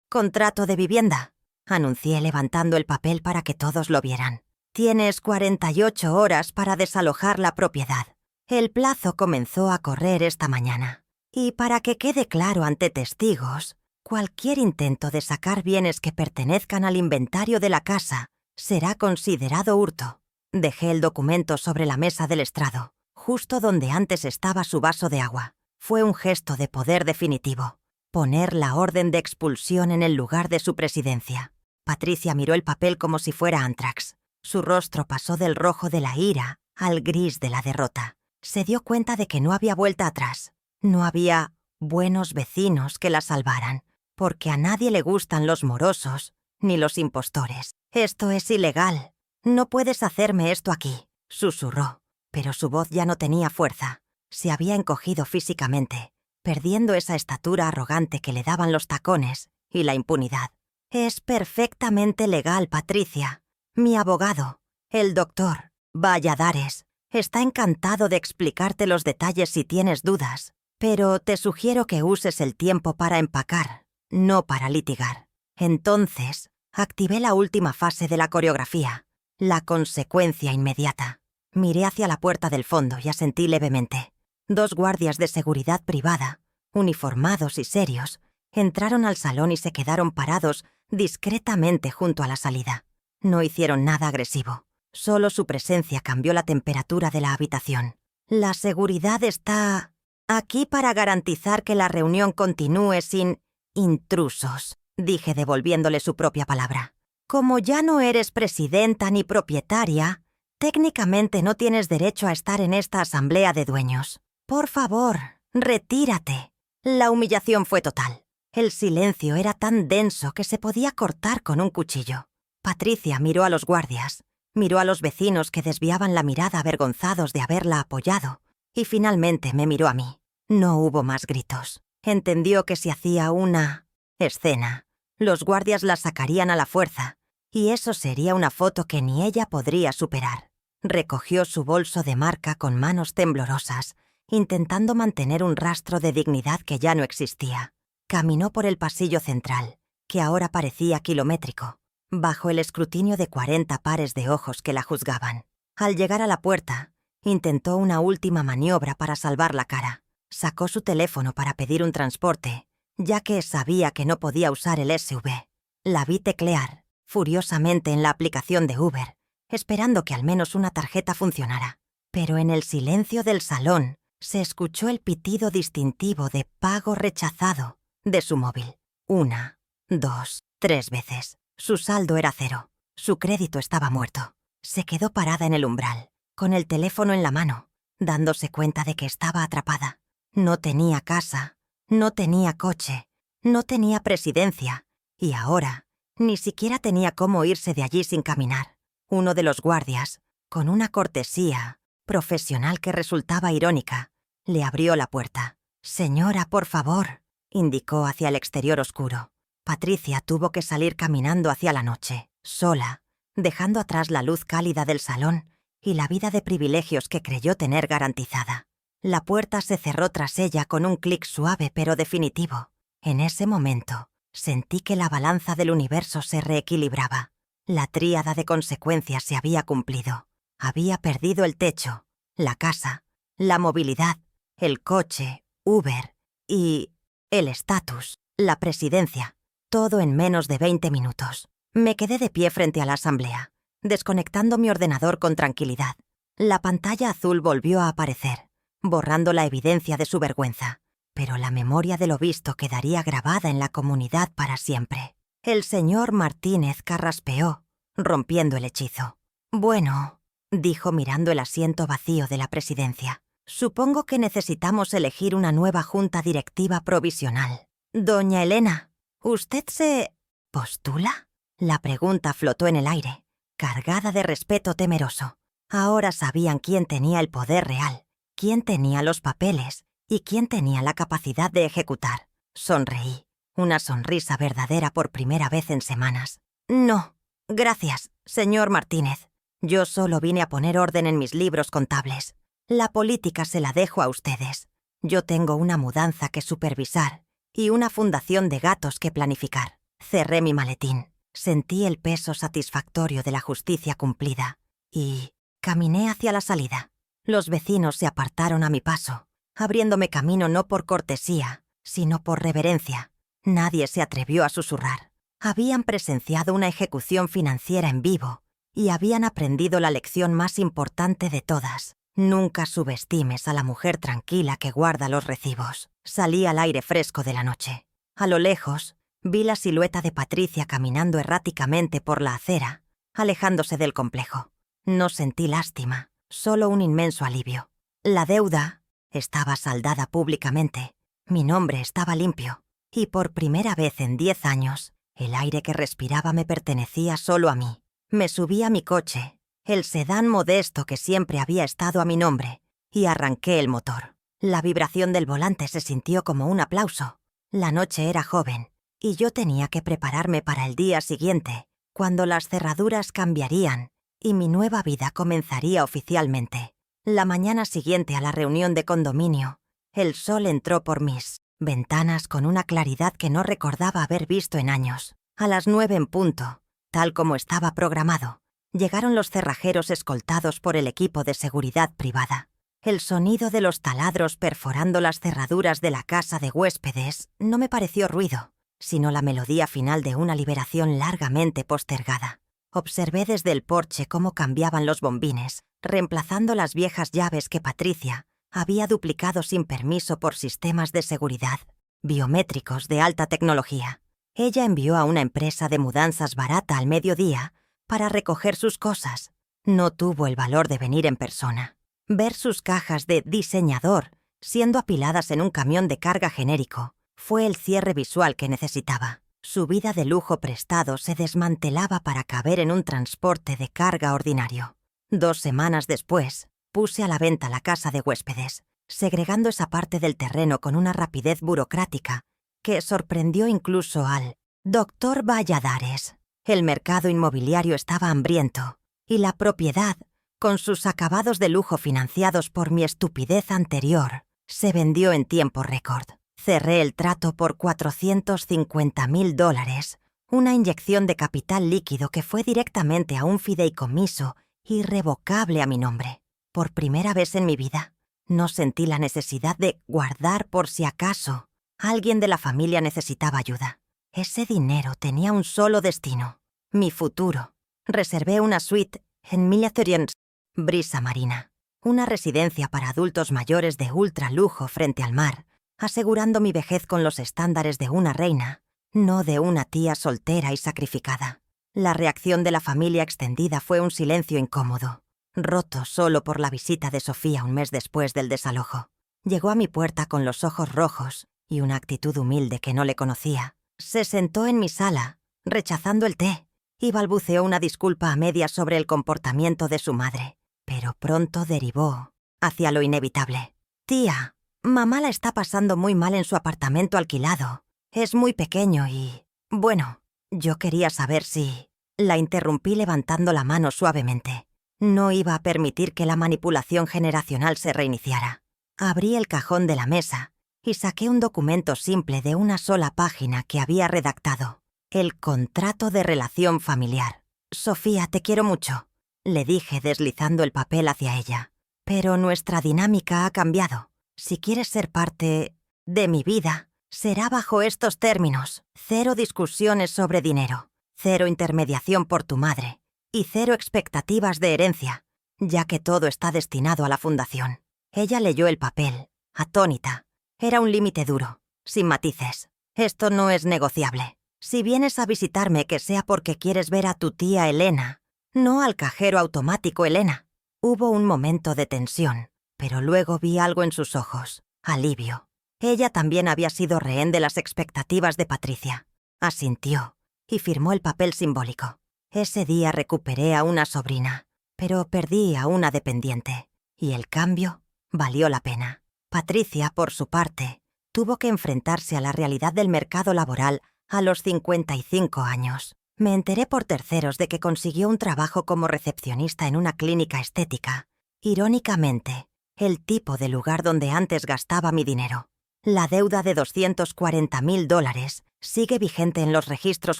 contrato de vivienda, anuncié levantando el papel para que todos lo vieran. Tienes 48 horas para desalojar la propiedad. El plazo comenzó a correr esta mañana. Y para que quede claro ante testigos, cualquier intento de sacar bienes que pertenezcan al inventario de la casa será considerado hurto. Dejé el documento sobre la mesa del estrado, justo donde antes estaba su vaso de agua. Fue un gesto de poder definitivo. Poner la orden de expulsión en el lugar de su presidencia. Patricia miró el papel como si fuera Antrax. Su rostro pasó del rojo de la ira al gris de la derrota. Se dio cuenta de que no había vuelta atrás. No había buenos vecinos que la salvaran, porque a nadie le gustan los morosos ni los impostores. Esto es ilegal. No puedes hacerme esto aquí, susurró. Pero su voz ya no tenía fuerza. Se había encogido físicamente, perdiendo esa estatura arrogante que le daban los tacones y la impunidad. Es perfectamente legal, Patricia. Mi abogado, el doctor Valladares, está encantado de explicarte los detalles si tienes dudas, pero te sugiero que uses el tiempo para empacar, no para litigar. Entonces, activé la última fase de la coreografía, la consecuencia inmediata. Miré hacia la puerta del fondo y asentí levemente. 2 guardias de seguridad privada, uniformados y serios, entraron al salón y se quedaron parados discretamente junto a la salida. No hicieron nada agresivo. Solo su presencia cambió la temperatura de la habitación. La seguridad está aquí para garantizar que la reunión continúe sin intrusos, dije devolviéndole su propia palabra. Como ya no eres presidenta ni propietaria, técnicamente no tienes derecho a estar en esta asamblea de dueños. Por favor, retírate. La humillación fue total. El silencio era tan denso que se podía cortar con un cuchillo. Patricia miró a los guardias, miró a los vecinos que desviaban la mirada avergonzados de haberla apoyado, y finalmente me miró a mí. No hubo más gritos. Entendió que si hacía una escena, los guardias la sacarían a la fuerza, y eso sería una foto que ni ella podría superar. Recogió su bolso de marca con manos temblorosas, intentando mantener un rastro de dignidad que ya no existía. Caminó por el pasillo central, que ahora parecía kilométrico, bajo el escrutinio de 40 pares de ojos que la juzgaban. Al llegar a la puerta, intentó una última maniobra para salvar la cara. Sacó su teléfono para pedir un transporte, ya que sabía que no podía usar el SUV. La vi teclear furiosamente en la aplicación de Uber, esperando que al menos una tarjeta funcionara. Pero en el silencio del salón se escuchó el pitido distintivo de pago rechazado de su móvil. 1, 2, 3 veces. Su saldo era 0. Su crédito estaba muerto. Se quedó parada en el umbral, con el teléfono en la mano, dándose cuenta de que estaba atrapada. No tenía casa, no tenía coche, no tenía presidencia, y ahora ni siquiera tenía cómo irse de allí sin caminar. Uno de los guardias, con una cortesía profesional que resultaba irónica, le abrió la puerta. «Señora, por favor», indicó hacia el exterior oscuro. Patricia tuvo que salir caminando hacia la noche, sola, dejando atrás la luz cálida del salón y la vida de privilegios que creyó tener garantizada. La puerta se cerró tras ella con un clic suave pero definitivo. En ese momento, sentí que la balanza del universo se reequilibraba. La tríada de consecuencias se había cumplido. Había perdido el techo, la casa, la movilidad, el coche, Uber y el estatus, la presidencia. Todo en menos de 20 minutos. Me quedé de pie frente a la asamblea, desconectando mi ordenador con tranquilidad. La pantalla azul volvió a aparecer, borrando la evidencia de su vergüenza. Pero la memoria de lo visto quedaría grabada en la comunidad para siempre. El señor Martínez carraspeó, rompiendo el hechizo. «Bueno», dijo mirando el asiento vacío de la presidencia, «supongo que necesitamos elegir una nueva junta directiva provisional. Doña Elena, ¿usted se postula?» La pregunta flotó en el aire, cargada de respeto temeroso. Ahora sabían quién tenía el poder real, quién tenía los papeles y quién tenía la capacidad de ejecutar. Sonreí, una sonrisa verdadera por primera vez en semanas. No, gracias, señor Martínez. Yo solo vine a poner orden en mis libros contables. La política se la dejo a ustedes. Yo tengo una mudanza que supervisar y una fundación de gatos que planificar. Cerré mi maletín, sentí el peso satisfactorio de la justicia cumplida y caminé hacia la salida. Los vecinos se apartaron a mi paso, abriéndome camino no por cortesía, sino por reverencia. Nadie se atrevió a susurrar. Habían presenciado una ejecución financiera en vivo y habían aprendido la lección más importante de todas. Nunca subestimes a la mujer tranquila que guarda los recibos. Salí al aire fresco de la noche. A lo lejos, vi la silueta de Patricia caminando erráticamente por la acera, alejándose del complejo. No sentí lástima, solo un inmenso alivio. La deuda estaba saldada públicamente, mi nombre estaba limpio, y por primera vez en 10 años, el aire que respiraba me pertenecía solo a mí. Me subí a mi coche, el sedán modesto que siempre había estado a mi nombre, y arranqué el motor. La vibración del volante se sintió como un aplauso. La noche era joven, y yo tenía que prepararme para el día siguiente, cuando las cerraduras cambiarían y mi nueva vida comenzaría oficialmente. La mañana siguiente a la reunión de condominio, el sol entró por mis ventanas con una claridad que no recordaba haber visto en años. A las 9 en punto, tal como estaba programado, llegaron los cerrajeros escoltados por el equipo de seguridad privada. El sonido de los taladros perforando las cerraduras de la casa de huéspedes no me pareció ruido, sino la melodía final de una liberación largamente postergada. Observé desde el porche cómo cambiaban los bombines, reemplazando las viejas llaves que Patricia había duplicado sin permiso por sistemas de seguridad biométricos de alta tecnología. Ella envió a una empresa de mudanzas barata al mediodía para recoger sus cosas. No tuvo el valor de venir en persona. Ver sus cajas de diseñador siendo apiladas en un camión de carga genérico fue el cierre visual que necesitaba. Su vida de lujo prestado se desmantelaba para caber en un transporte de carga ordinario. 2 semanas después, puse a la venta la casa de huéspedes, segregando esa parte del terreno con una rapidez burocrática que sorprendió incluso al doctor Valladares. El mercado inmobiliario estaba hambriento, y la propiedad, con sus acabados de lujo financiados por mi estupidez anterior, se vendió en tiempo récord. Cerré el trato por $450,000, una inyección de capital líquido que fue directamente a un fideicomiso irrevocable a mi nombre. Por primera vez en mi vida, no sentí la necesidad de guardar por si acaso alguien de la familia necesitaba ayuda. Ese dinero tenía un solo destino: mi futuro. Reservé una suite en Miniaturins, Brisa Marina, una residencia para adultos mayores de ultra lujo frente al mar, asegurando mi vejez con los estándares de una reina, no de una tía soltera y sacrificada. La reacción de la familia extendida fue un silencio incómodo, roto solo por la visita de Sofía un mes después del desalojo. Llegó a mi puerta con los ojos rojos y una actitud humilde que no le conocía. Se sentó en mi sala, rechazando el té, y balbuceó una disculpa a medias sobre el comportamiento de su madre, pero pronto derivó hacia lo inevitable. «Tía, mamá la está pasando muy mal en su apartamento alquilado. Es muy pequeño y... bueno, yo quería saber si...». La interrumpí levantando la mano suavemente. No iba a permitir que la manipulación generacional se reiniciara. Abrí el cajón de la mesa y saqué un documento simple de una sola página que había redactado. El contrato de relación familiar. «Sofía, te quiero mucho», le dije deslizando el papel hacia ella. «Pero nuestra dinámica ha cambiado. Si quieres ser parte de mi vida, será bajo estos términos: 0 discusiones sobre dinero, 0 intermediación por tu madre y 0 expectativas de herencia, ya que todo está destinado a la fundación». Ella leyó el papel, atónita. Era un límite duro, sin matices. «Esto no es negociable. Si vienes a visitarme, que sea porque quieres ver a tu tía Elena, no al cajero automático Elena». Hubo un momento de tensión, pero luego vi algo en sus ojos: alivio. Ella también había sido rehén de las expectativas de Patricia. Asintió y firmó el papel simbólico. Ese día recuperé a una sobrina, pero perdí a una dependiente. Y el cambio valió la pena. Patricia, por su parte, tuvo que enfrentarse a la realidad del mercado laboral a los 55 años. Me enteré por terceros de que consiguió un trabajo como recepcionista en una clínica estética. Irónicamente, el tipo de lugar donde antes gastaba mi dinero. La deuda de $240.000 sigue vigente en los registros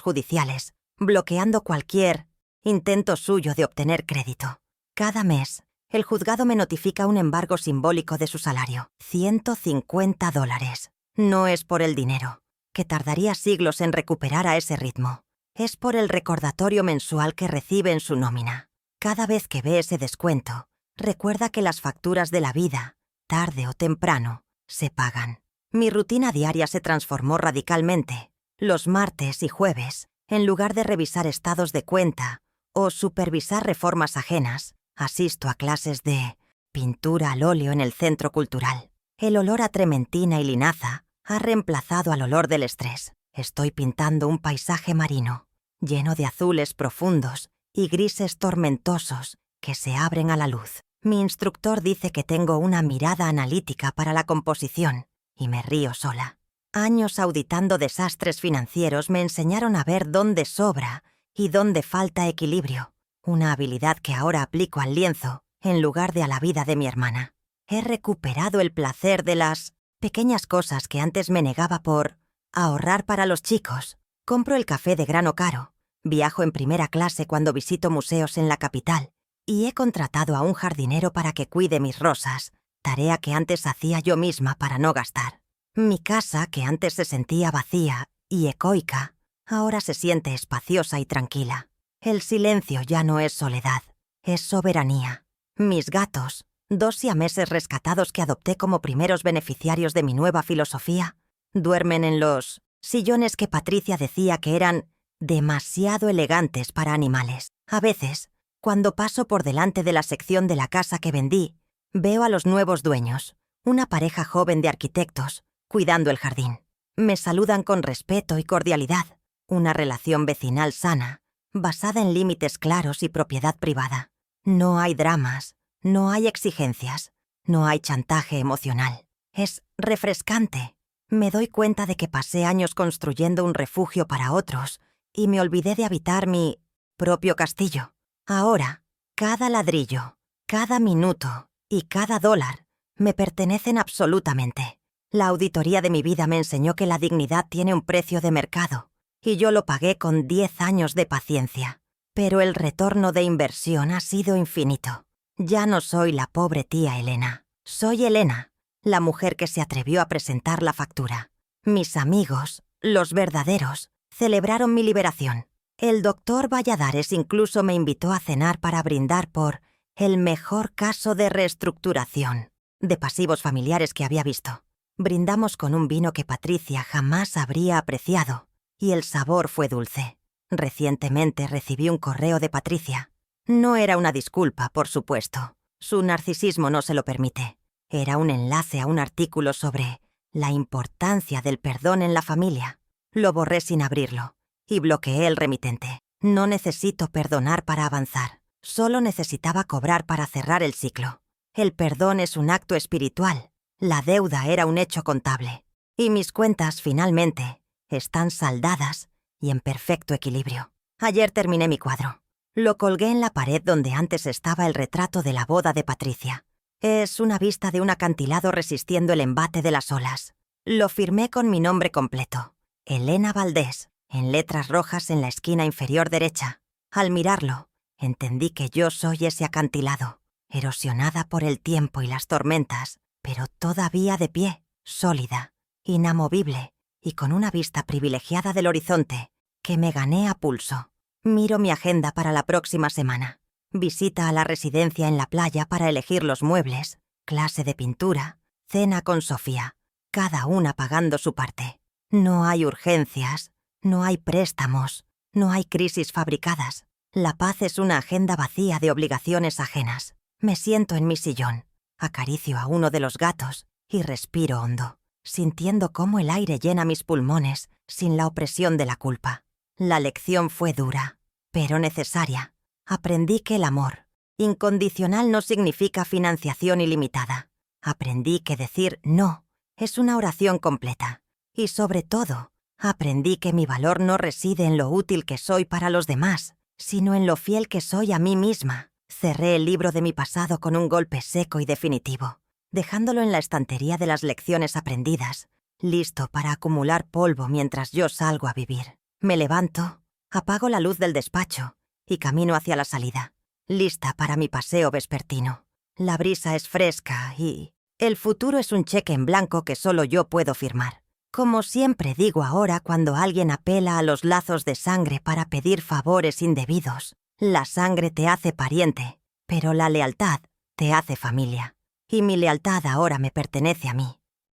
judiciales, bloqueando cualquier intento suyo de obtener crédito. Cada mes, el juzgado me notifica un embargo simbólico de su salario, $150. No es por el dinero, que tardaría siglos en recuperar a ese ritmo. Es por el recordatorio mensual que recibe en su nómina. Cada vez que ve ese descuento, recuerda que las facturas de la vida, tarde o temprano, se pagan. Mi rutina diaria se transformó radicalmente. Los martes y jueves, en lugar de revisar estados de cuenta o supervisar reformas ajenas, asisto a clases de pintura al óleo en el centro cultural. El olor a trementina y linaza ha reemplazado al olor del estrés. Estoy pintando un paisaje marino, lleno de azules profundos y grises tormentosos que se abren a la luz. Mi instructor dice que tengo una mirada analítica para la composición y me río sola. Años auditando desastres financieros me enseñaron a ver dónde sobra y dónde falta equilibrio, una habilidad que ahora aplico al lienzo en lugar de a la vida de mi hermana. He recuperado el placer de las pequeñas cosas que antes me negaba por ahorrar para los chicos. Compro el café de grano caro, viajo en primera clase cuando visito museos en la capital y he contratado a un jardinero para que cuide mis rosas, tarea que antes hacía yo misma para no gastar. Mi casa, que antes se sentía vacía y ecoica, ahora se siente espaciosa y tranquila. El silencio ya no es soledad, es soberanía. Mis gatos, 2 siameses rescatados que adopté como primeros beneficiarios de mi nueva filosofía, duermen en los sillones que Patricia decía que eran demasiado elegantes para animales. A veces, cuando paso por delante de la sección de la casa que vendí, veo a los nuevos dueños, una pareja joven de arquitectos, cuidando el jardín. Me saludan con respeto y cordialidad, una relación vecinal sana, basada en límites claros y propiedad privada. No hay dramas, no hay exigencias, no hay chantaje emocional. Es refrescante. Me doy cuenta de que pasé años construyendo un refugio para otros y me olvidé de habitar mi propio castillo. Ahora, cada ladrillo, cada minuto y cada dólar me pertenecen absolutamente. La auditoría de mi vida me enseñó que la dignidad tiene un precio de mercado, y yo lo pagué con 10 años de paciencia. Pero el retorno de inversión ha sido infinito. Ya no soy la pobre tía Elena. Soy Elena, la mujer que se atrevió a presentar la factura. Mis amigos, los verdaderos, celebraron mi liberación. El doctor Valladares incluso me invitó a cenar para brindar por el mejor caso de reestructuración de pasivos familiares que había visto. Brindamos con un vino que Patricia jamás habría apreciado, y el sabor fue dulce. Recientemente recibí un correo de Patricia. No era una disculpa, por supuesto. Su narcisismo no se lo permite. Era un enlace a un artículo sobre la importancia del perdón en la familia. Lo borré sin abrirlo y bloqueé el remitente. No necesito perdonar para avanzar. Solo necesitaba cobrar para cerrar el ciclo. El perdón es un acto espiritual. La deuda era un hecho contable. Y mis cuentas, finalmente, están saldadas y en perfecto equilibrio. Ayer terminé mi cuadro. Lo colgué en la pared donde antes estaba el retrato de la boda de Patricia. Es una vista de un acantilado resistiendo el embate de las olas. Lo firmé con mi nombre completo, Elena Valdés, en letras rojas en la esquina inferior derecha. Al mirarlo, entendí que yo soy ese acantilado, erosionada por el tiempo y las tormentas, pero todavía de pie, sólida, inamovible y con una vista privilegiada del horizonte que me gané a pulso. Miro mi agenda para la próxima semana. Visita a la residencia en la playa para elegir los muebles, clase de pintura, cena con Sofía, cada una pagando su parte. No hay urgencias, no hay préstamos, no hay crisis fabricadas. La paz es una agenda vacía de obligaciones ajenas. Me siento en mi sillón, acaricio a uno de los gatos y respiro hondo, sintiendo cómo el aire llena mis pulmones sin la opresión de la culpa. La lección fue dura, pero necesaria. Aprendí que el amor incondicional no significa financiación ilimitada. Aprendí que decir no es una oración completa. Y sobre todo, aprendí que mi valor no reside en lo útil que soy para los demás, sino en lo fiel que soy a mí misma. Cerré el libro de mi pasado con un golpe seco y definitivo, dejándolo en la estantería de las lecciones aprendidas, listo para acumular polvo mientras yo salgo a vivir. Me levanto, apago la luz del despacho y camino hacia la salida, lista para mi paseo vespertino. La brisa es fresca y el futuro es un cheque en blanco que solo yo puedo firmar. Como siempre digo ahora cuando alguien apela a los lazos de sangre para pedir favores indebidos, la sangre te hace pariente, pero la lealtad te hace familia. Y mi lealtad ahora me pertenece a mí.